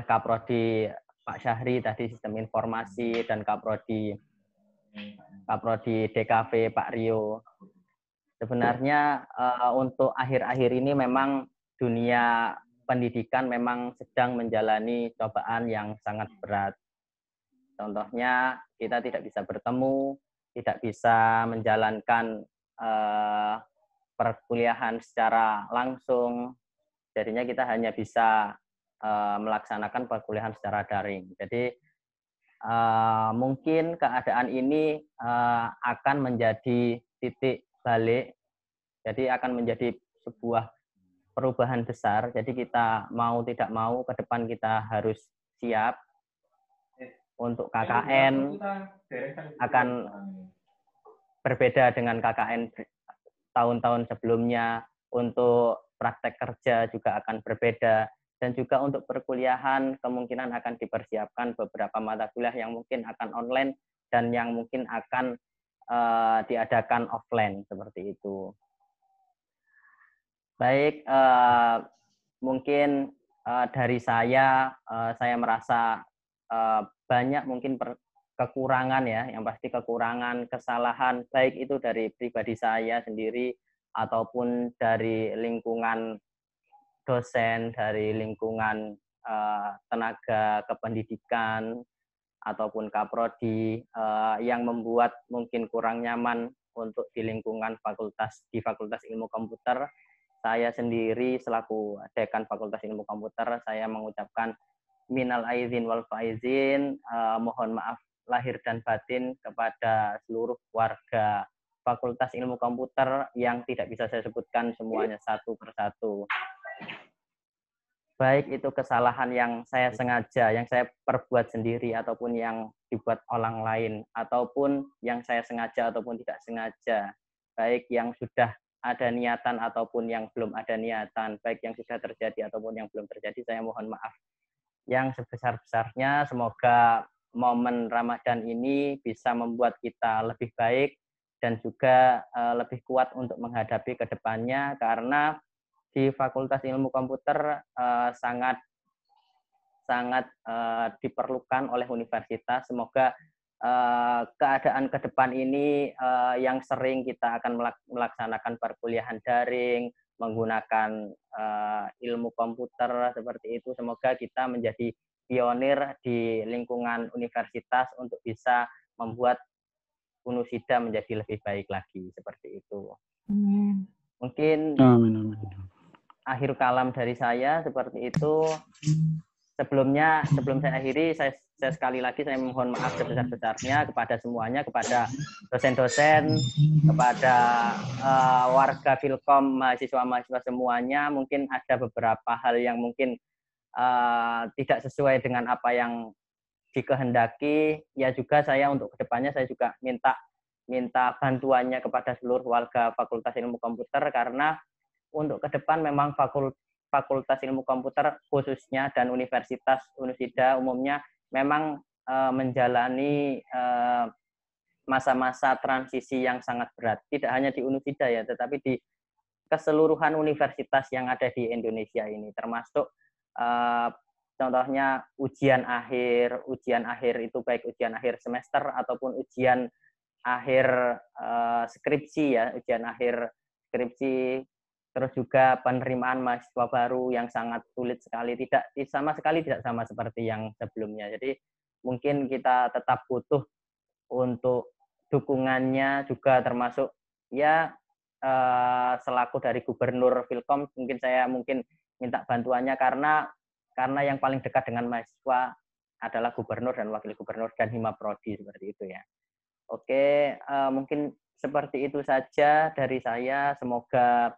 Kaprodi Pak Syahri tadi, Sistem Informasi, dan Kaprodi DKV Pak Rio. Sebenarnya untuk akhir-akhir ini memang dunia pendidikan memang sedang menjalani cobaan yang sangat berat. Contohnya kita tidak bisa bertemu, tidak bisa menjalankan perkuliahan secara langsung, jadinya kita hanya bisa melaksanakan perkuliahan secara daring. Jadi mungkin keadaan ini akan menjadi titik balik, jadi akan menjadi sebuah perubahan besar. Jadi kita mau tidak mau ke depan kita harus siap. Untuk KKN akan berbeda dengan KKN tahun-tahun sebelumnya, untuk praktek kerja juga akan berbeda, dan juga untuk perkuliahan kemungkinan akan dipersiapkan beberapa mata kuliah yang mungkin akan online dan yang mungkin akan diadakan offline seperti itu. Baik, mungkin dari saya merasa banyak mungkin kekurangan ya, yang pasti kekurangan, kesalahan, baik itu dari pribadi saya sendiri ataupun dari lingkungan dosen, dari lingkungan tenaga kependidikan ataupun Kaprodi yang membuat mungkin kurang nyaman untuk di lingkungan Fakultas Ilmu Komputer. Saya sendiri selaku Dekan Fakultas Ilmu Komputer, saya mengucapkan minal aizin wal faizin, mohon maaf lahir dan batin kepada seluruh warga Fakultas Ilmu Komputer yang tidak bisa saya sebutkan semuanya satu persatu. Baik itu kesalahan yang saya sengaja, yang saya perbuat sendiri, ataupun yang dibuat orang lain, ataupun yang saya sengaja ataupun tidak sengaja, baik yang sudah ada niatan ataupun yang belum ada niatan, baik yang sudah terjadi ataupun yang belum terjadi, saya mohon maaf yang sebesar-besarnya. Semoga momen Ramadan ini bisa membuat kita lebih baik dan juga lebih kuat untuk menghadapi ke depannya, karena di Fakultas Ilmu Komputer sangat diperlukan oleh universitas. Semoga keadaan ke depan ini yang sering kita akan melaksanakan perkuliahan daring, menggunakan ilmu komputer seperti itu, semoga kita menjadi pionir di lingkungan universitas untuk bisa membuat Unusida menjadi lebih baik lagi, seperti itu. Mungkin akhir kalam dari saya seperti itu. Sebelum saya akhiri, saya sekali lagi saya mohon maaf sebesar-besarnya kepada semuanya, kepada dosen-dosen, kepada warga Filkom, mahasiswa-mahasiswa semuanya. Mungkin ada beberapa hal yang mungkin tidak sesuai dengan apa yang dikehendaki. Ya juga saya untuk kedepannya saya juga minta bantuannya kepada seluruh warga Fakultas Ilmu Komputer, karena untuk ke depan memang Fakultas Ilmu Komputer khususnya dan Universitas Unusida umumnya memang menjalani masa-masa transisi yang sangat berat. Tidak hanya di Unusida ya, tetapi di keseluruhan universitas yang ada di Indonesia ini, termasuk contohnya ujian akhir itu baik ujian akhir semester ataupun ujian akhir skripsi ya, ujian akhir skripsi. Terus juga penerimaan mahasiswa baru yang sangat sulit sekali, tidak sama seperti yang sebelumnya. Jadi mungkin kita tetap butuh untuk dukungannya juga, termasuk ya selaku dari Gubernur Filkom mungkin saya minta bantuannya, karena yang paling dekat dengan mahasiswa adalah Gubernur dan Wakil Gubernur dan Hima Prodi, seperti itu ya. Oke, mungkin seperti itu saja dari saya. Semoga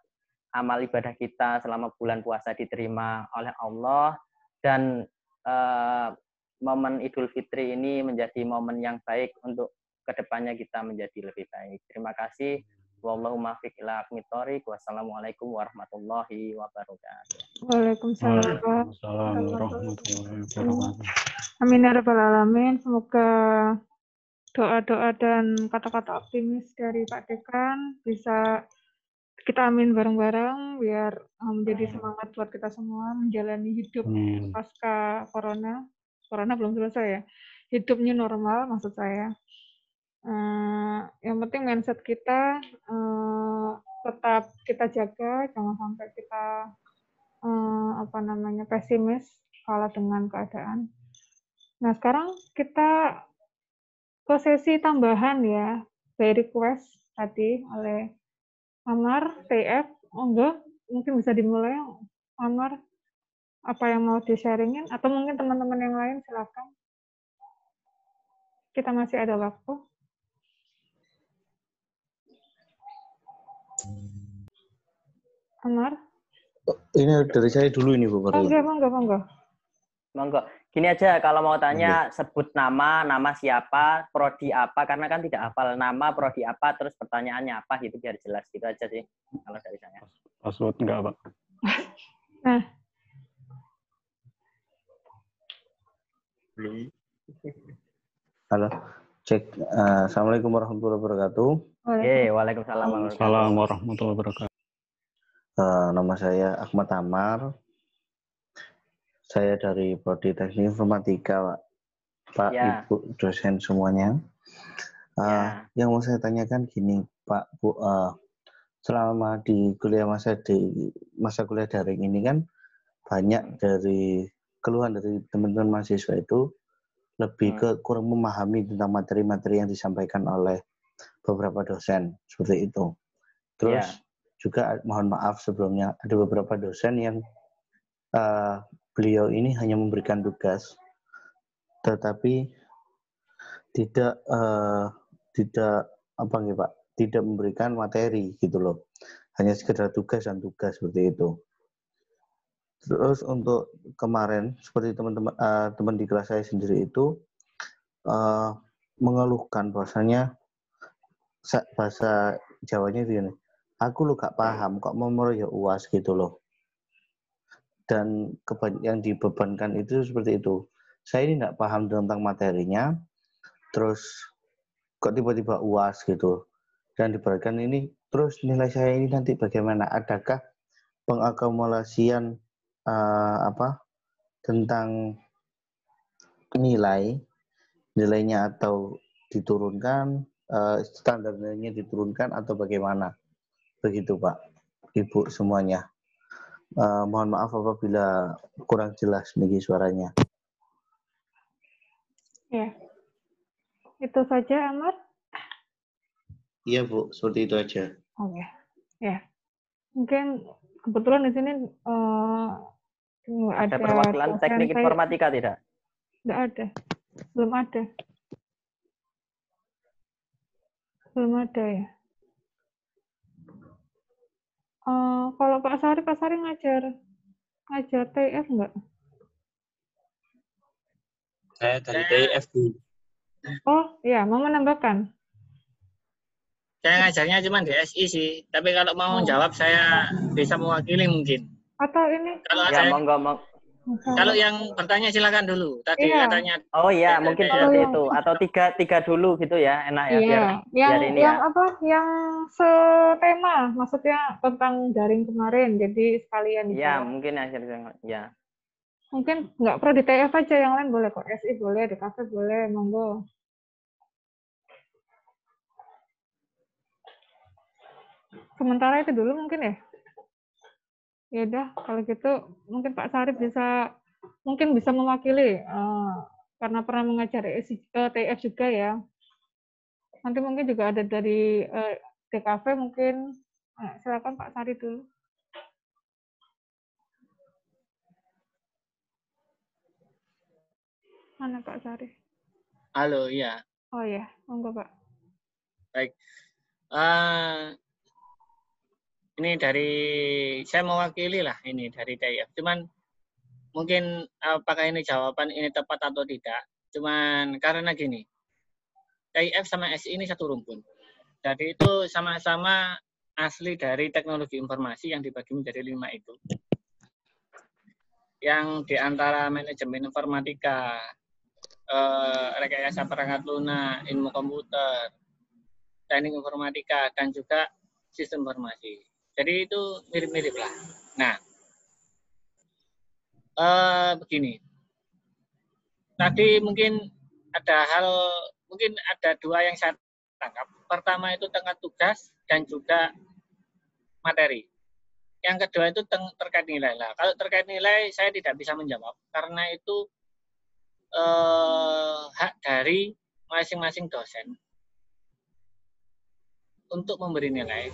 amal ibadah kita selama bulan puasa diterima oleh Allah, dan momen Idul Fitri ini menjadi momen yang baik untuk kedepannya kita menjadi lebih baik. Terima kasih. Wallahumma fiq ila aqwamit thoriq. Wassalamualaikum warahmatullahi wabarakatuh. Waalaikumsalam warahmatullahi wabarakatuh. Amin ya rabbal alamin. Semoga doa-doa dan kata-kata optimis dari Pak Dekan bisa kita amin bareng-bareng biar menjadi semangat buat kita semua menjalani hidup pasca corona. Corona belum selesai ya. Hidup new normal maksud saya. Yang penting mindset kita tetap kita jaga, jangan sampai kita pesimis kalah dengan keadaan. Nah, sekarang kita ke sesi tambahan ya, by request tadi oleh Amar, TF, mungkin bisa dimulai. Amar, apa yang mau di-sharingin? Atau mungkin teman-teman yang lain, silakan. Kita masih ada waktu. Amar? Ini dari saya dulu ini, Bu. Monggo. Gini aja, kalau mau tanya, sebut nama siapa, prodi apa, karena kan tidak hafal nama, prodi apa, terus pertanyaannya apa, gitu biar jelas. Gitu aja sih, kalau dari saya. Password enggak, Pak? Nah. Halo, cek. Assalamualaikum warahmatullahi wabarakatuh. Waalaikumsalam warahmatullahi wabarakatuh. Nama saya Ahmad Amar. Saya dari Prodi Teknik Informatika, Pak, Ibu, dosen semuanya. Yang mau saya tanyakan gini, Pak, Bu, selama di masa kuliah daring ini kan banyak dari keluhan dari teman-teman mahasiswa itu lebih ke kurang memahami tentang materi-materi yang disampaikan oleh beberapa dosen, seperti itu. Terus juga mohon maaf sebelumnya ada beberapa dosen yang beliau ini hanya memberikan tugas, tetapi tidak memberikan materi gitu loh, hanya sekedar tugas seperti itu. Terus untuk kemarin seperti teman di kelas saya sendiri itu mengeluhkan bahwasanya bahasa Jawanya itu aku lo gak paham kok mau ya UAS gitu loh. Dan yang dibebankan itu seperti itu. Saya ini nggak paham tentang materinya, terus kok tiba-tiba UAS gitu. Dan diberatkan ini, terus nilai saya ini nanti bagaimana? Adakah pengakumulasian tentang nilainya atau diturunkan, standar nilainya diturunkan atau bagaimana? Begitu Pak, Ibu semuanya. Mohon maaf apabila kurang jelas nih suaranya. Ya, itu saja Amar. Iya Bu, seperti itu aja. Oke, ya. Mungkin kebetulan di sini ada perwakilan teknik informatika tidak? Tidak ada, belum ada ya. Kalau Pak Sari ngajar TIF enggak? Saya dari TIF, Bu. Oh, ya, mau menambahkan? Saya ngajarnya cuma di SI sih, tapi kalau mau jawab saya bisa mewakili mungkin. Atau ini? Kalau yang bertanya silakan dulu. Tadi katanya. Oh iya, mungkin seperti itu. Atau tiga dulu gitu ya, enak ya. Iya. Biar ini ya. Yang setema, maksudnya tentang daring kemarin. Jadi sekalian. Iya, mungkin akhirnya. Ya. Mungkin nggak perlu di TF aja, yang lain boleh kok. SI boleh, di kafe boleh, monggo. Sementara itu dulu mungkin ya. Ya udah, kalau gitu mungkin Pak Sarif mungkin bisa mewakili karena pernah mengajar TF juga ya. Nanti mungkin juga ada dari DKV mungkin. Silakan Pak Sarif dulu. Mana Pak Sarif? Halo, iya. Oh ya, monggo Pak. Baik. Ini saya mewakili lah ini dari TIF. Cuman mungkin apakah ini jawaban ini tepat atau tidak. Cuman karena gini, TIF sama SI ini satu rumpun. Jadi itu sama-sama asli dari teknologi informasi yang dibagi menjadi 5 itu. Yang diantara manajemen informatika, rekayasa perangkat lunak, ilmu komputer, teknik informatika, dan juga sistem informasi. Jadi itu mirip-mirip lah. Nah, begini. Tadi mungkin ada 2 yang saya tangkap. Pertama itu tentang tugas dan juga materi. Yang kedua itu terkait nilai lah. Kalau terkait nilai saya tidak bisa menjawab karena itu hak dari masing-masing dosen untuk memberi nilai.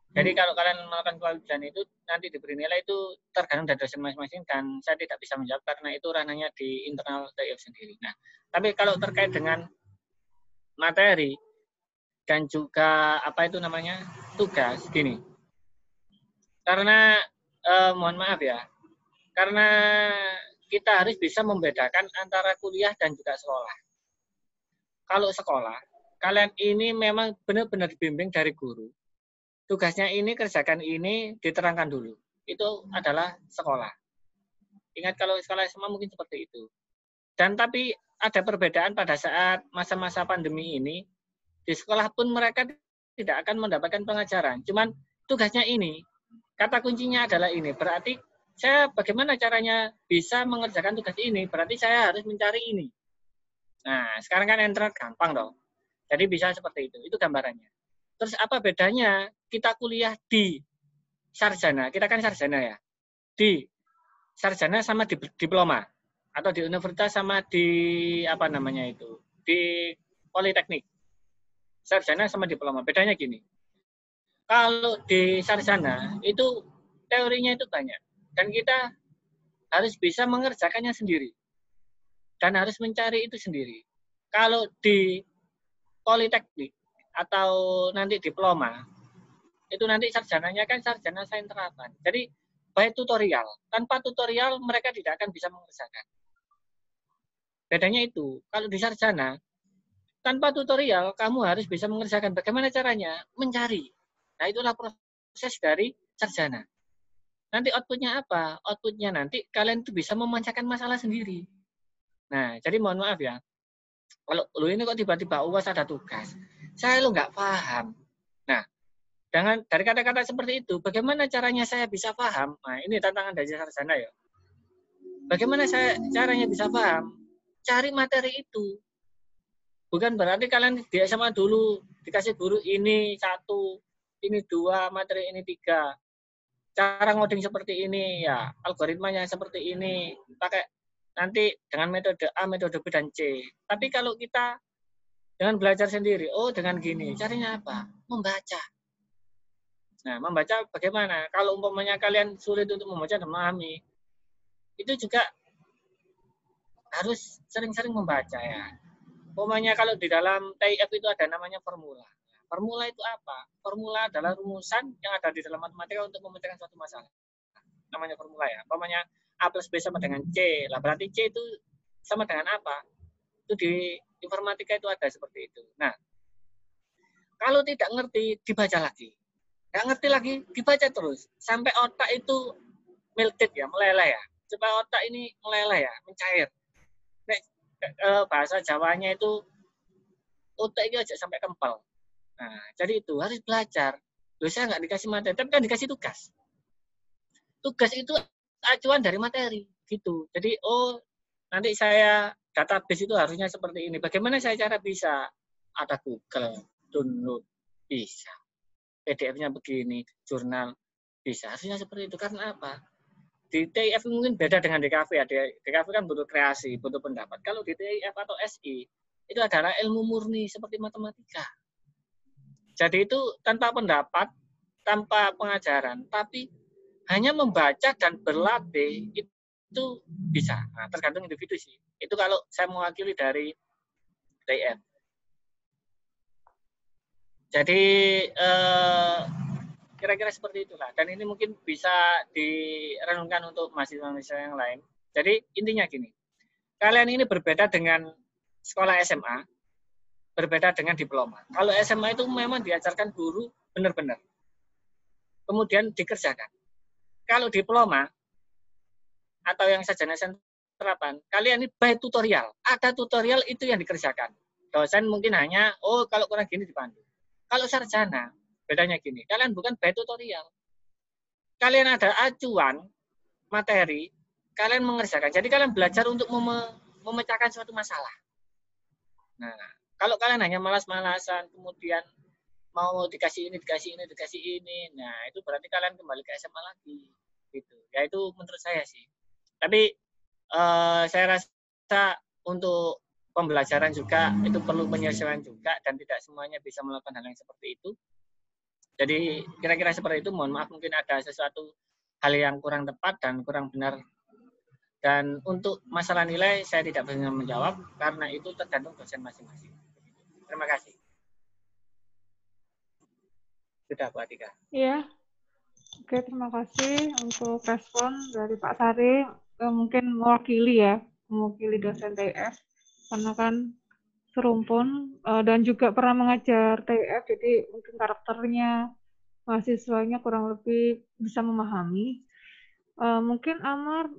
Jadi kalau kalian melakukan kewajiban itu nanti diberi nilai itu tergantung dari dosen masing-masing dan saya tidak bisa menjawab karena itu ranahnya di internal TIF sendiri. Nah, tapi kalau terkait dengan materi dan juga tugas gini. Karena mohon maaf ya, karena kita harus bisa membedakan antara kuliah dan juga sekolah. Kalau sekolah, kalian ini memang benar-benar dibimbing dari guru. Tugasnya ini, kerjakan ini, diterangkan dulu. Itu adalah sekolah. Ingat kalau sekolah SMA mungkin seperti itu. Dan tapi ada perbedaan pada saat masa-masa pandemi ini, di sekolah pun mereka tidak akan mendapatkan pengajaran. Cuman tugasnya ini, kata kuncinya adalah ini. Berarti saya bagaimana caranya bisa mengerjakan tugas ini? Berarti saya harus mencari ini. Nah, sekarang kan internet gampang dong. Jadi bisa seperti itu. Itu gambarannya. Terus apa bedanya kita kuliah di sarjana? Kita kan sarjana ya. Di sarjana sama di diploma. Atau di universitas sama di di politeknik. Sarjana sama diploma. Bedanya gini. Kalau di sarjana itu teorinya itu banyak. Dan kita harus bisa mengerjakannya sendiri. Dan harus mencari itu sendiri. Kalau di politeknik atau nanti diploma, itu nanti sarjananya kan sarjana sains terapan. Jadi by tutorial. Tanpa tutorial mereka tidak akan bisa mengerjakan. Bedanya itu, kalau di sarjana, tanpa tutorial kamu harus bisa mengerjakan. Bagaimana caranya? Mencari. Nah, itulah proses dari sarjana. Nanti outputnya apa? Outputnya nanti kalian itu bisa memecahkan masalah sendiri. Nah, jadi mohon maaf ya, kalau lu ini kok tiba-tiba UAS ada tugas, saya lu nggak paham. Nah, dari kata-kata seperti itu, bagaimana caranya saya bisa paham? Nah, ini tantangan dari sarjana ya. Bagaimana caranya bisa paham? Cari materi itu. Bukan berarti kalian di SMA dulu dikasih guru ini 1, ini 2, materi ini 3. Cara ngoding seperti ini, ya algoritmanya seperti ini, pakai nanti dengan metode A, metode B, dan C. Tapi kalau kita dengan belajar sendiri, oh dengan gini, caranya apa? Membaca. Nah, membaca bagaimana? Kalau umpamanya kalian sulit untuk membaca dan memahami, itu juga harus sering-sering membaca ya. Umpamanya kalau di dalam TIF itu ada namanya formula. Formula itu apa? Formula adalah rumusan yang ada di dalam matematika untuk memecahkan suatu masalah. Namanya formula ya. Umpamanya A plus B sama dengan C. Lah berarti C itu sama dengan apa? Itu di informatika itu ada seperti itu. Nah, kalau tidak ngerti, dibaca lagi. Nggak ngerti lagi, dibaca terus. Sampai otak itu melted ya, meleleh ya. Supaya otak ini meleleh ya, mencair. Bahasa Jawanya itu otak itu aja sampai kempal. Nah, jadi itu harus belajar. Loh, saya nggak dikasih materi, tapi kan dikasih tugas. Tugas itu acuan dari materi, gitu. Jadi, oh, nanti saya database itu harusnya seperti ini. Bagaimana saya cara bisa? Ada Google, download, bisa. PDF-nya begini, jurnal, bisa. Harusnya seperti itu. Karena apa? Di TIF mungkin beda dengan DKV ya. DKV kan butuh kreasi, butuh pendapat. Kalau di TIF atau SI, itu adalah ilmu murni seperti matematika. Jadi itu tanpa pendapat, tanpa pengajaran, tapi hanya membaca dan berlatih itu bisa. Nah, tergantung individu sih. Itu kalau saya mewakili dari TIF. Jadi kira-kira seperti itulah. Dan ini mungkin bisa direnungkan untuk mahasiswa-mahasiswa yang lain. Jadi intinya gini, kalian ini berbeda dengan sekolah SMA, berbeda dengan diploma. Kalau SMA itu memang diajarkan guru benar-benar. Kemudian dikerjakan. Kalau diploma atau yang sarjana terapan, kalian ini by tutorial. Ada tutorial itu yang dikerjakan. Dosen mungkin hanya, oh kalau kurang gini dipandu. Kalau sarjana, bedanya gini, kalian bukan by tutorial. Kalian ada acuan, materi, kalian mengerjakan. Jadi kalian belajar untuk memecahkan suatu masalah. Nah, kalau kalian hanya malas-malasan, kemudian mau dikasih ini, nah itu berarti kalian kembali ke SMA lagi, gitu. Ya itu menurut saya sih. Tapi saya rasa untuk pembelajaran juga itu perlu penyesuaian juga dan tidak semuanya bisa melakukan hal yang seperti itu. Jadi kira-kira seperti itu. Mohon maaf mungkin ada sesuatu hal yang kurang tepat dan kurang benar. Dan untuk masalah nilai saya tidak bisa menjawab karena itu tergantung dosen masing-masing. Terima kasih. Sudah, Bu Atika. Iya. Oke, terima kasih untuk respon dari Pak Sari. Mungkin mewakili dosen TIF. Karena kan serumpun dan juga pernah mengajar TIF, jadi mungkin karakternya mahasiswanya kurang lebih bisa memahami. Mungkin Amar,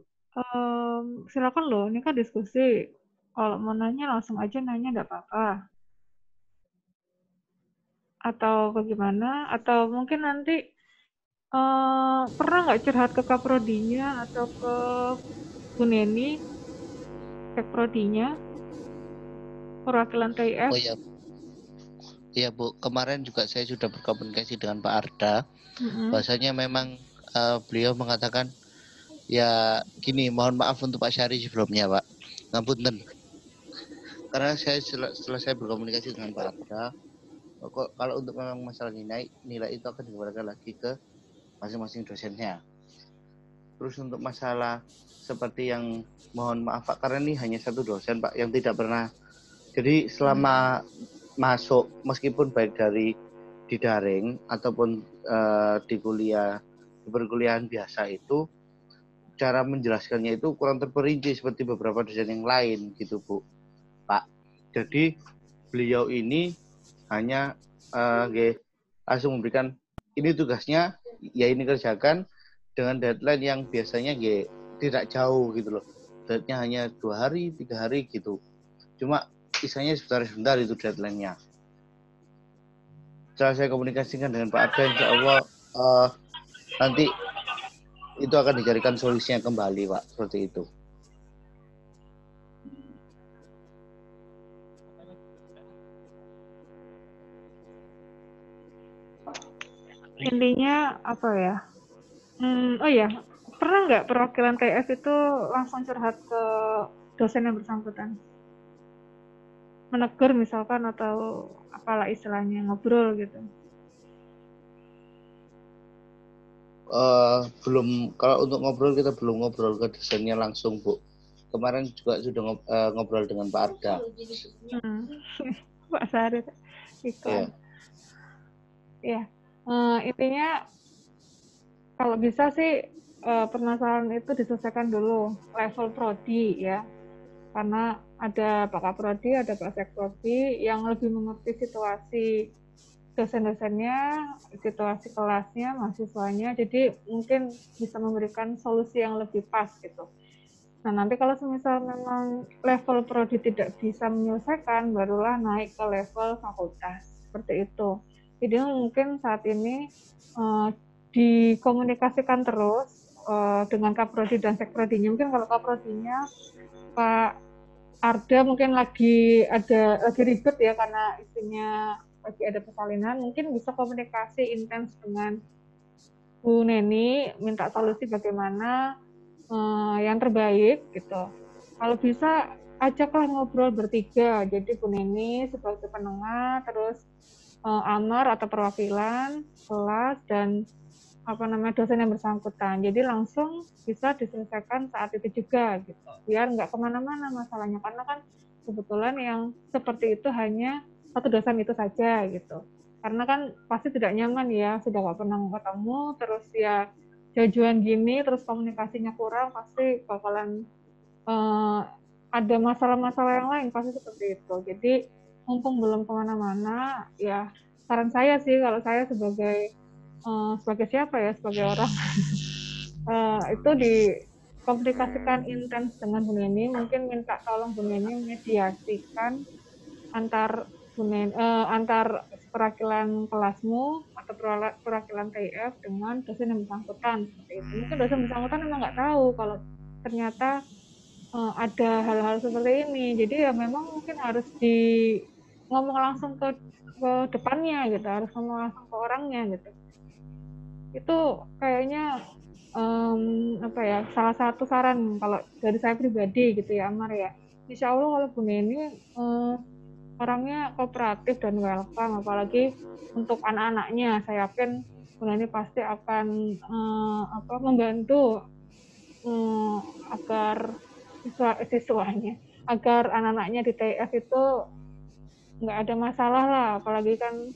silakan loh, ini kan diskusi. Kalau mau nanya langsung aja nanya, nggak apa-apa. Atau bagaimana? Atau mungkin nanti pernah nggak curhat ke Kaprodinya atau ke Bu Neni, Prodinya, perwakilan TIF? Oh iya. Iya Bu, kemarin juga saya sudah berkomunikasi dengan Pak Arda. Bahasanya memang beliau mengatakan ya gini, mohon maaf untuk Pak Syari sebelumnya Pak, ngapunten. Karena setelah saya berkomunikasi dengan Pak Arda, kalau untuk memang masalah nilai itu akan dikembalikan lagi ke masing-masing dosennya. Terus untuk masalah seperti yang mohon maaf Pak, karena ini hanya satu dosen Pak yang tidak pernah. Jadi selama masuk, meskipun baik dari di daring ataupun di perkuliahan biasa itu, cara menjelaskannya itu kurang terperinci seperti beberapa dosen yang lain gitu Bu Pak. Jadi beliau ini hanya langsung memberikan ini tugasnya, ya ini kerjakan dengan deadline yang biasanya tidak jauh gitu loh. Deadline-nya hanya 2 hari, 3 hari gitu. Cuma isanya sebentar itu deadline-nya. Setelah saya komunikasikan dengan Pak Arda, insya Allah nanti itu akan dicarikan solusinya kembali, Pak, seperti itu. Intinya apa ya? Oh ya, pernah nggak perwakilan TF itu langsung curhat ke dosen yang bersangkutan? Menegur misalkan atau apalah istilahnya, ngobrol gitu? Belum, kalau untuk ngobrol kita belum ngobrol ke dosennya langsung, Bu. Kemarin juga sudah ngobrol dengan Pak Arda. Pak Sarif iklan. Ya, intinya kalau bisa sih permasalahan itu diselesaikan dulu level prodi ya, karena ada Pak Kaprodi, ada Pak Sekprodi yang lebih mengerti situasi dosen-dosennya, situasi kelasnya, mahasiswanya, jadi mungkin bisa memberikan solusi yang lebih pas gitu. Nah, nanti kalau semisal memang level prodi tidak bisa menyelesaikan, barulah naik ke level fakultas, seperti itu. Jadi mungkin saat ini dikomunikasikan terus dengan Kaprodi dan Sekprodinya. Mungkin kalau Kaprodinya Pak Arda mungkin lagi ribet ya karena istrinya lagi ada persalinan, mungkin bisa komunikasi intens dengan Bu Neni, minta solusi bagaimana yang terbaik gitu. Kalau bisa ajaklah ngobrol bertiga, jadi Bu Neni sebagai penengah, terus Amar atau perwakilan kelas dan dosen yang bersangkutan. Jadi langsung bisa diselesaikan saat itu juga gitu, biar nggak kemana-mana masalahnya, karena kan kebetulan yang seperti itu hanya satu dosen itu saja gitu. Karena kan pasti tidak nyaman ya, sudah nggak pernah ketemu, terus ya jauh-jauhan gini, terus komunikasinya kurang, pasti bakalan ada masalah-masalah yang lain, pasti seperti itu. Jadi mumpung belum kemana-mana, ya saran saya sih, kalau saya sebagai siapa ya, sebagai orang itu dikomunikasikan intens dengan Bu Neni, mungkin minta tolong Bu Neni mediasikan antar perwakilan kelasmu atau perwakilan TIF dengan dosen yang bersangkutan seperti itu. Mungkin dosen bersangkutan memang nggak tahu kalau ternyata ada hal-hal seperti ini. Jadi ya memang mungkin harus ngomong langsung ke depannya gitu, harus ngomong langsung ke orangnya gitu. Itu kayaknya salah satu saran kalau dari saya pribadi gitu ya, Amar ya. Insya Allah kalau Bu Neni orangnya kooperatif dan welcome, apalagi untuk anak-anaknya, saya yakin Bu Neni pasti akan membantu agar siswanya, agar anak-anaknya di TIF itu nggak ada masalah lah, apalagi kan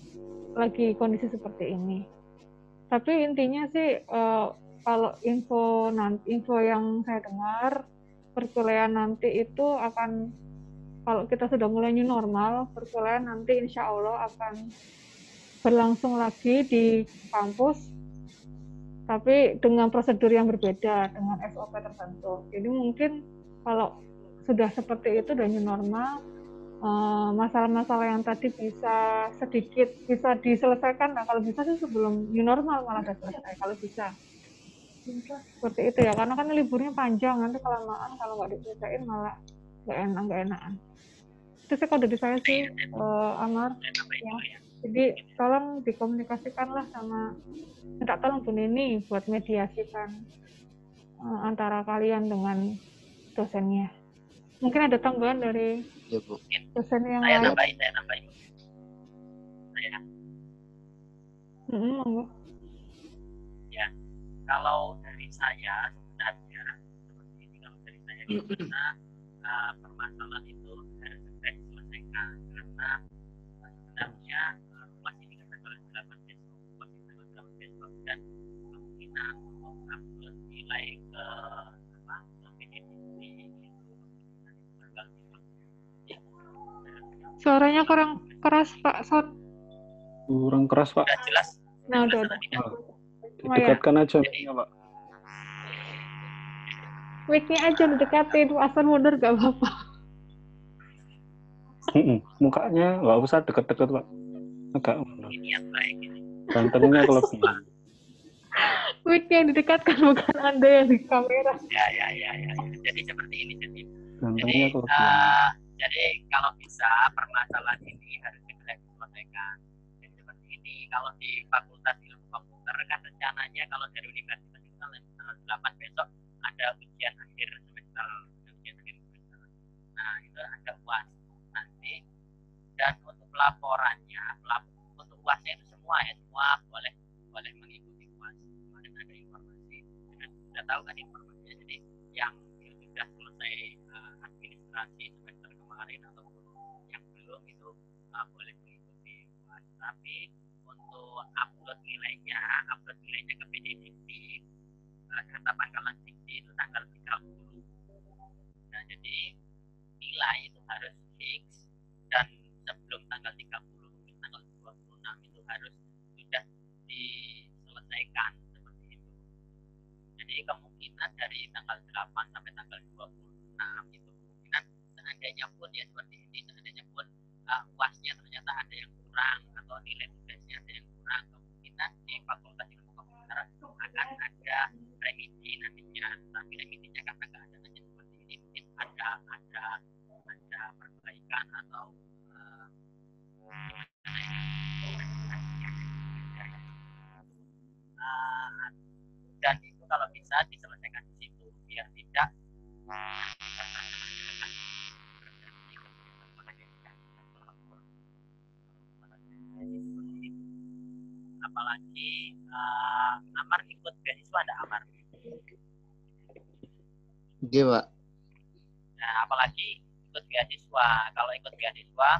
lagi kondisi seperti ini. Tapi intinya sih kalau info yang saya dengar, perkuliahan nanti itu akan, kalau kita sudah mulai new normal, perkuliahan nanti insya Allah akan berlangsung lagi di kampus, tapi dengan prosedur yang berbeda, dengan SOP tertentu. Jadi mungkin kalau sudah seperti itu dan new normal, masalah-masalah yang tadi bisa diselesaikan. Nah, kalau bisa sih sebelum new normal malah sudah selesai, kalau bisa. Seperti itu ya, karena kan liburnya panjang, nanti kelamaan kalau nggak diselesaikan malah nggak enakan. Itu sih kalau dari saya sih, Amar. Ya. Jadi tolong dikomunikasikanlah minta tolong Bu Neni buat mediasikan antara kalian dengan dosennya. Mungkin ada tambahan dari dosen yang lain. Saya nambahin. Ya, kalau dari saya sebenarnya seperti ini, kalau dari saya kita permasalahan itu harus segera diselesaikan, karena sebenarnya UAS ini kan tanggal 8 besok, dan kemungkinan untuk upload nilai ke PDP Suaranya kurang keras, Pak Sot. Kurang keras, Pak. Sudah jelas? Nah, udah. Didekatkan aja mic-nya, Pak. Mic-nya aja didekatin, asal mundur gak apa-apa. Mukanya nggak usah deket-deket, Pak. Agak mundur. Gantengnya kelebihan. Mic-nya yang didekatkan, bukan Anda yang di kamera. Ya. Jadi seperti ini. Gantengnya kelebihan. Jadi kalau bisa permasalahan ini harus segera diselesaikan. Jadi seperti ini, kalau di Fakultas Ilmu Komputer kan rencananya kalau dari Universitas itu tanggal 8 besok ada ujian akhir semester. Nah, itu ada UAS nanti. Dan untuk laporannya, untuk UASnya itu semua boleh mengikuti UAS. Kemarin ada informasi, sudah tahu kan informasinya. Jadi yang sudah selesai administrasi semester kemarin ataupun yang belum itu boleh mengikuti UAS. Tapi untuk upload nilainya ke PDDikti kata pangkalan dikti itu tanggal 30. Nah, jadi nilai itu harus fix dan sebelum tanggal 30 mungkin tanggal 26 itu harus sudah diselesaikan seperti itu. Jadi kemungkinan dari tanggal 8 sampai tanggal 26 itu kemungkinan seandainya pun ya seperti ini, seandainya pun UAS-nya ternyata ada yang kurang atau nilai tugasnya ada yang kurang, kemungkinan di Fakultas Ilmu Komputer akan ada remedi nantinya. Tapi remedinya karena keadaannya seperti ini mungkin ada perbaikan atau dan itu kalau bisa diselesaikan di situ biar tidak apalagi Amar ikut beasiswa ada Amar. Iya, Pak. Nah, apalagi ikut beasiswa. Kalau ikut beasiswa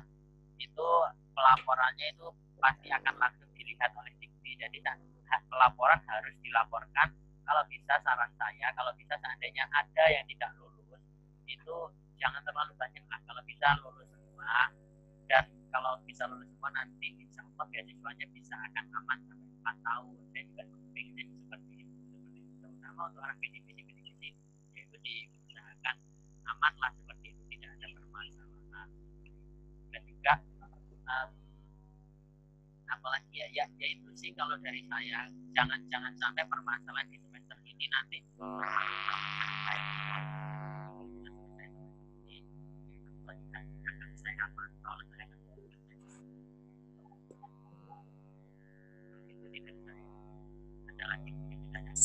itu pelaporannya itu pasti akan langsung dilihat oleh dikti. Jadi pelaporan harus dilaporkan. Kalau bisa saran saya, kalau bisa seandainya ada yang tidak lulus, itu jangan terlalu banyak lah. Kalau bisa lulus semua, dan kalau bisa lulus semua nanti insya Allah beasiswanya bisa akan aman sampai 4 tahun. Saya juga pengen seperti itu. Terutama untuk orang PDP yaitu diusahakan aman lah seperti itu, tidak ada permasalahan. Dan juga apalagi ya itu sih kalau dari saya, jangan sampai permasalahan di semester ini nanti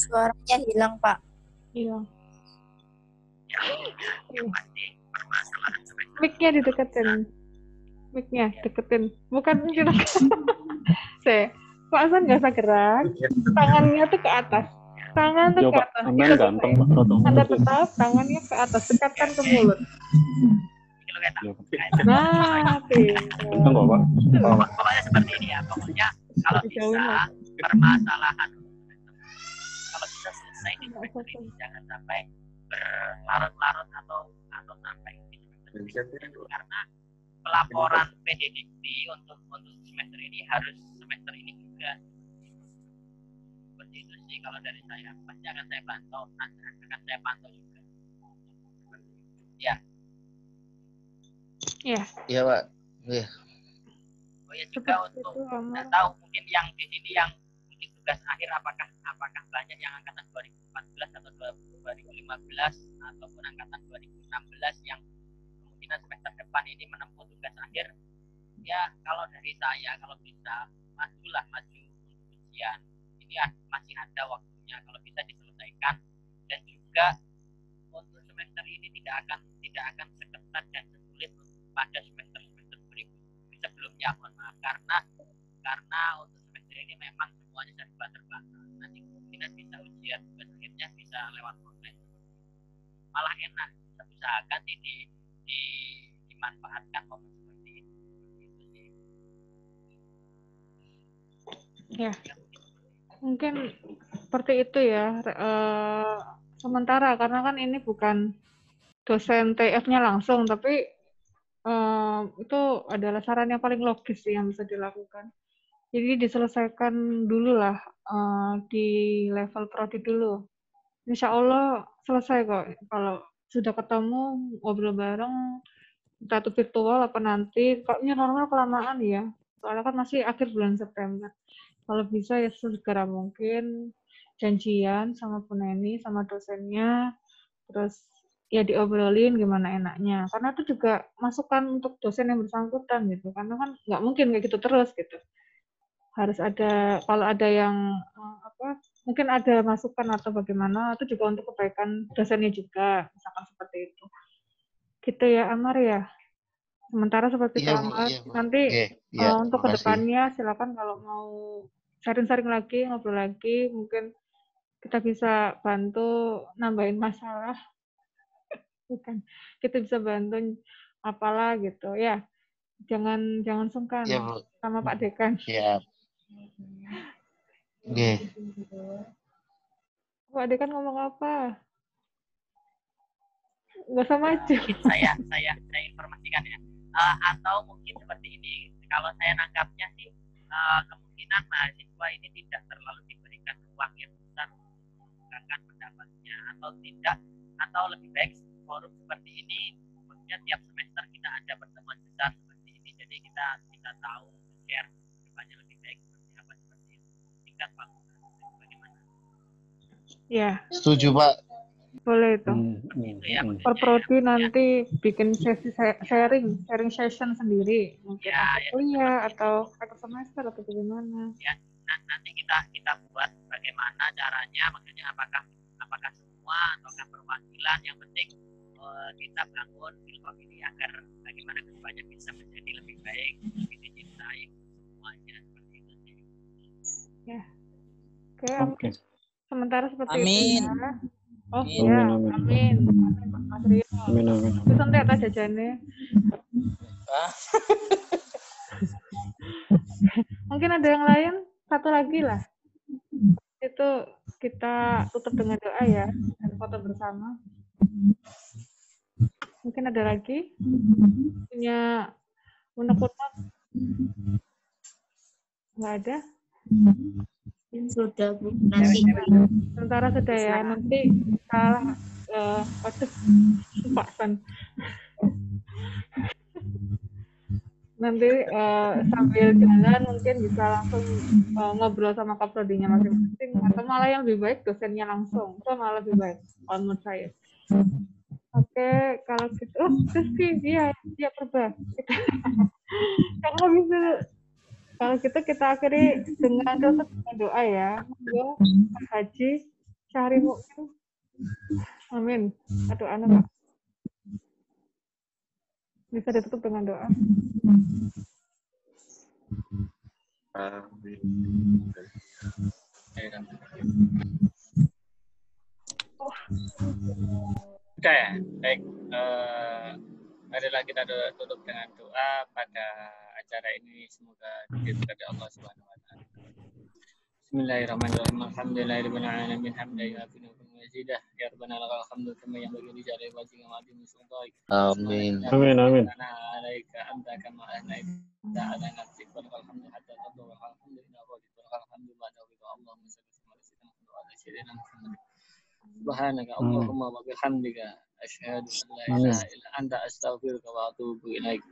Suaranya hilang, Pak. Hilang. Mic-nya dideketin. Mic-nya deketin. Bukan cuma saya. Pak Hasan nggak usah gerak. Tangannya tuh ke atas. Tangan tuh ke atas. Amin ganteng, Pak. Anda tetap tangannya ke atas. Dekatkan ke mulut. Nah, ganteng kok, Pak. Pokoknya seperti ini ya. Pokoknya kalau bisa permasalahan kalau bisa selesai di semester ini, jangan sampai berlarut-larut atau sampai di semester ini. Karena pelaporan PDDikti untuk semester ini harus semester ini juga. Seperti itu sih kalau dari saya. Pasti akan saya pantau juga. Ya. Iya. Iya, Pak. Iya. Oh ya, juga untuk nggak tahu mungkin yang di sini yang mungkin tugas akhir apakah banyak yang angkatan 2014 atau 2015 ataupun angkatan 2016 yang kemungkinan semester depan ini menempuh tugas akhir. Ya kalau dari saya, kalau bisa maju untuk ujian ini masih ada waktunya, kalau bisa diselesaikan. Dan juga untuk semester ini tidak akan seketat dan sesulit pada semester sebelumnya, mohon maaf, karena untuk semester ini memang semuanya serba terbatas. Nanti kemungkinan bisa ujian tugas akhirnya bisa lewat online. Malah enak, usahakan dimanfaatkan momen seperti itu sih. Ya, mungkin seperti itu ya. Sementara karena kan ini bukan dosen TF-nya langsung, tapi itu adalah saran yang paling logis sih yang bisa dilakukan. Jadi diselesaikan dulu lah di level prodi dulu. Insya Allah selesai kok. Kalau sudah ketemu ngobrol bareng, entah itu virtual apa nanti. Kalau ini normal kelamaan ya. Soalnya kan masih akhir bulan September. Kalau bisa ya segera mungkin janjian sama Bu Neni, sama dosennya. Terus ya diobrolin gimana enaknya. Karena itu juga masukan untuk dosen yang bersangkutan gitu. Karena kan nggak mungkin kayak gitu terus gitu. Harus ada, kalau ada yang mungkin ada masukan atau bagaimana, itu juga untuk kebaikan dosennya juga, misalkan seperti itu. Gitu ya, Amar ya. Sementara seperti itu, Amar. Nanti untuk kedepannya silakan kalau mau sharing-sharing lagi, ngobrol lagi, mungkin kita bisa bantu nambahin masalah. Bukan, kita bisa bantu apalah gitu ya. Jangan sungkan sama Pak Dekan. Siap. Oke. Pak Dekan ngomong apa? Nggak usah maju. Saya informasikan ya. Atau mungkin seperti ini. Kalau saya nangkapnya sih kemungkinan mahasiswa ini tidak terlalu diberikan ruang yang besar untuk mengungkapkan pendapatnya atau tidak, atau lebih baik forum seperti ini. Maksudnya tiap semester kita ada pertemuan besar seperti ini. Jadi kita tahu share depannya lebih baik seperti apa seperti itu. Tingkat fakultas bagaimana? Ya. Setuju, Pak. Boleh itu. Per prodi nanti bikin sesi sharing session sendiri, mungkin kuliah atau akhir semester atau bagaimana. Ya, nanti kita buat bagaimana caranya, maksudnya apakah semua ataukah perwakilan, yang penting kita bangun Filkom ini agar bagaimana kedepannya bisa menjadi lebih baik, lebih dicintai semuanya, seperti itu sih. Ya. Oke. Sementara seperti Amin. itu ya. Oh amin. ya, amin. Mas Rio. Amin. Bisa entek ta jajane? Mungkin ada yang lain? Satu lagi lah. Itu kita tutup dengan doa ya, dan foto bersama. Mungkin ada lagi? Punya unek-unek? Nggak ada? Sudah, Bu. Nanti. Sementara sudah ya, nanti salah Pak San. Nanti sambil jalan mungkin bisa langsung ngobrol sama kaprodinya masing-masing, atau malah yang lebih baik dosennya langsung, itu malah lebih baik menurut saya. Oke, kalau gitu, Rizky, iya Perba. Kalau bisa, kalau gitu kita akhiri dengan doa ya. Monggo Pak Haji Syahri Mukmin. Amin. Doa Pak. Bisa ditutup dengan doa. Sudah ya, baik. Marilah kita tutup dengan doa pada acara ini, semoga diberkati Allah Subhanahu wa taala. Bismillahirrahmanirrahim. Alhamdulillahirabbil alamin. Hamdan yu'affi wa mazidah. Ya rabbana lakal hamdu kama yanbaghi li jalali wajhika wa 'azimi sultanik. Amin. Amin. Alaika anta kama ahnaita ala nafsik wa lakal hamdu hatta tadwa wa alhamdulillah wa lakal hamdu ba'da wa Allahumma salli ala sayyidina Muhammad. Subhanaka Allahumma wa bihamdika asyhadu an la ilaha illa anta astaghfiruka wa atubu ilaik.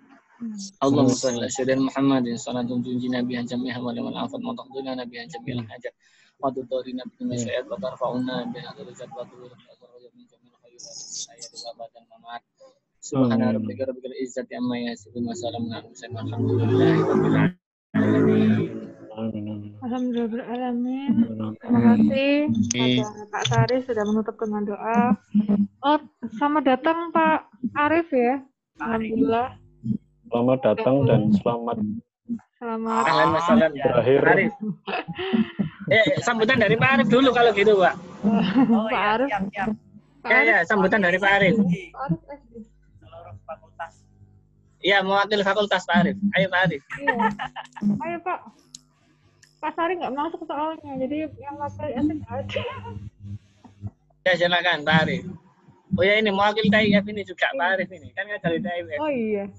Allahumma shalli ala sayyidina Muhammadin salatan tunjina biha jami'a wa liman afat wa tahduna biha jami'al hajat wa tudorina biha syai'at wa tarfa'una biha darajat wa turina min jami'il khairat ayat wa badan mamat. Subhana rabbika rabbil izzati amma yasifun wa salamun alal mursalin walhamdulillahi rabbil alamin. Alhamdulillah. Terima kasih kepada Pak Sarif sudah menutup dengan doa. Oh, selamat datang Pak Arif ya. Alhamdulillah. Selamat datang dan selamat berakhir. Sambutan dari Pak Arif dulu kalau gitu, Pak. Pak Arif. Ya, sambutan dari Pak Arif. Seluruh fakultas. Iya, mewakili fakultas Pak Arif. Ayo Pak Arif. Iya. Ayo Pak. Pak Sari nggak masuk soalnya, jadi yang wakil nggak ada. Ya, silakan Pak Arif. Oh ya, ini mewakili TIF ini juga Pak Arif ini, kan dari TIF. Oh iya.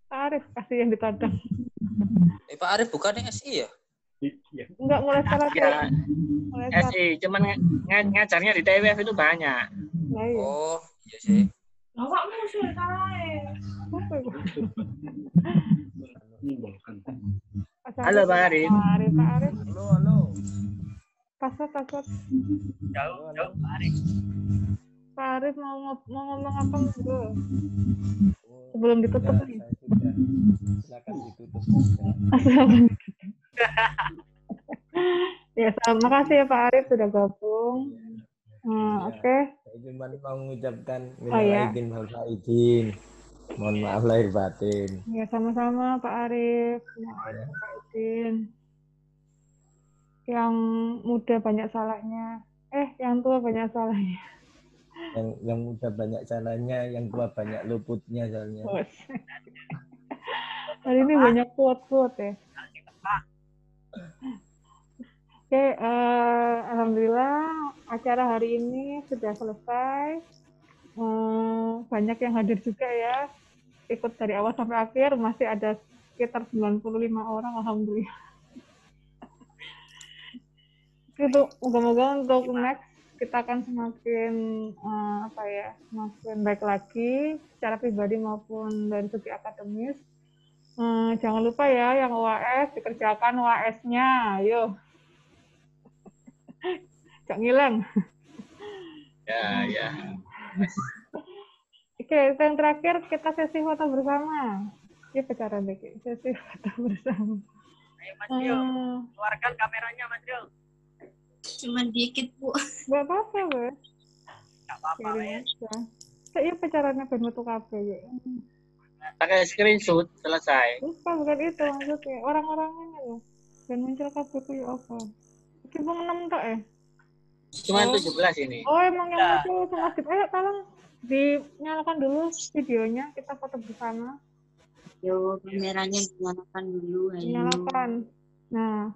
Pak Arif kasih yang ditodong. Pak Arif bukannya SI ya? Enggak, mulai sekarang. Ya, Mulai sekarang. SI, cuman ngajarnya di TWF itu banyak. Nah, iya. Oh, iya sih. Awakmu sih kae. Halo Pak Arif. Pak Arif. Halo. Password. Jauh, Pak Arif. Pak Arif mau ngomong apa dulu? Sebelum ditutup nih. Silakan ditutup. Ya, terima kasih ya Pak Arif sudah gabung. Oke. Saya cuma mau mengucapkan ya. minal aidin. Mohon maaf lahir batin. Ya, sama-sama Pak Arif. Izin. Yang muda banyak salahnya. Yang tua banyak salahnya. Yang muda banyak salahnya, yang tua banyak luputnya soalnya. Hari ini banyak quote-quote ya. Oke, alhamdulillah acara hari ini sudah selesai. Banyak yang hadir juga ya. Ikut dari awal sampai akhir, masih ada sekitar 95 orang, alhamdulillah. Itu moga-moga untuk next kita akan semakin semakin baik lagi secara pribadi maupun dari segi akademis. Jangan lupa ya yang UAS dikerjakan UAS-nya, ayo. Cak ngilang. Ya. Oke, yang terakhir kita sesi foto bersama. Ya, bicara dikit. Sesi foto bersama. Ayo Mas Rio, keluarkan kameranya Mas Rio. Cuman dikit, Bu. Gak apa-apa, Bu. Gak apa-apa, ya. Saya pacarannya ben metu kabeh ya. Pakai screenshot selesai. Bukan itu maksudnya. Orang-orangnya loh. Ben muncul kabeh ku ya apa? Iki wong 6 tok ya? Cuma 17 ini. Oh, emang yang muncul sedikit. Ayo tolong dinyalakan dulu videonya, kita foto bersama. Yo, kameranya dinyalakan dulu. Ayo. Nyalakan. Nah,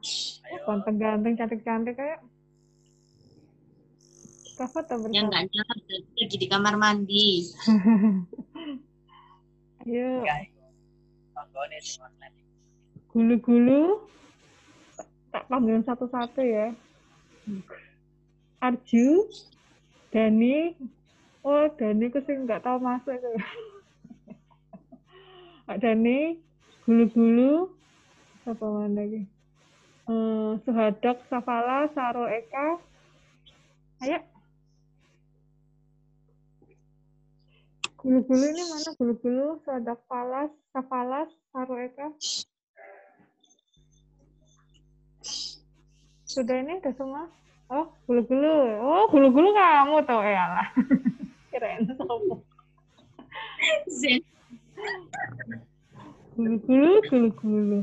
ganteng-ganteng, cantik-cantik kayak. Kita foto bersama. Yang nggak nyala lagi di kamar mandi. Ayo. Gulu-gulu. Tak panggil satu-satu ya. Arju, Dani. Oh, Dani ku sih nggak tahu masuk itu. Pak Dani, gulu-gulu. Apa mana lagi? Suhadok, Safala, Sarul Eka. Ayo. Gulu-gulu ini mana? Gulu-gulu, Suhadok, Safala, Sarul Eka. Sudah ini udah semua? Oh, gulu-gulu. Oh, gulu-gulu kamu tau lah. Kirain sopo. Gulu-gulu.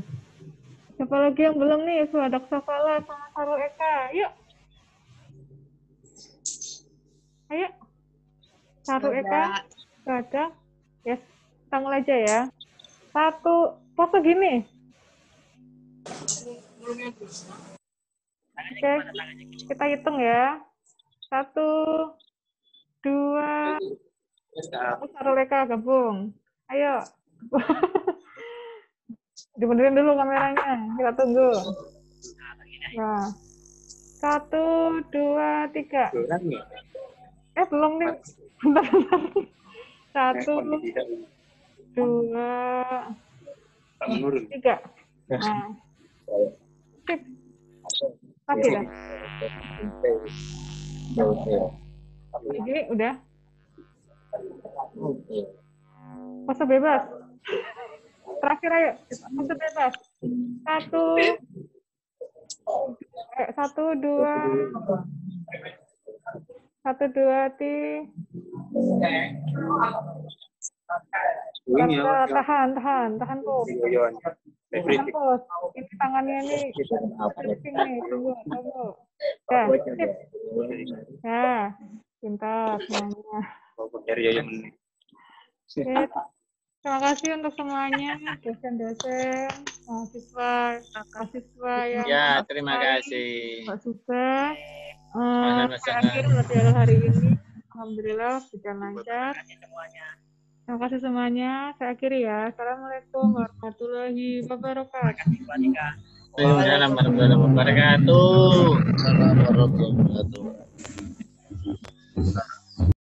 Siapa lagi yang belum nih? Suhadok, Safala sama Sarul Eka. Yuk. Ayo. Sarul Eka. Suhadok. Yes. Kita mulai aja ya. Satu. Pose gini. Oke, kita hitung ya. 1, 2, Sarul Eka gabung. Ayo. Dibenerin dulu kameranya. Kita tunggu. Nah. 1, 2, 3. Belum nih. Bentar. 1, 2, 3. Nah. Sip. Lagi dah. Jadi udah. Pose bebas. Terakhir ayo. Pose bebas. 1, 2, 3. Tahan pos. Tahan pos. Ini tangannya nih. Tunggu. Ya, sip. Ya, pintar semuanya. Sip. Terima kasih untuk semuanya, dosen-dosen, mahasiswa yang terima kasih. Pak Susa. Akhir hari ini, alhamdulillah berjalan lancar. Terima kasih semuanya. Saya akhiri ya. Assalamualaikum warahmatullahi wabarakatuh. Waalaikumsalam warahmatullahi wabarakatuh.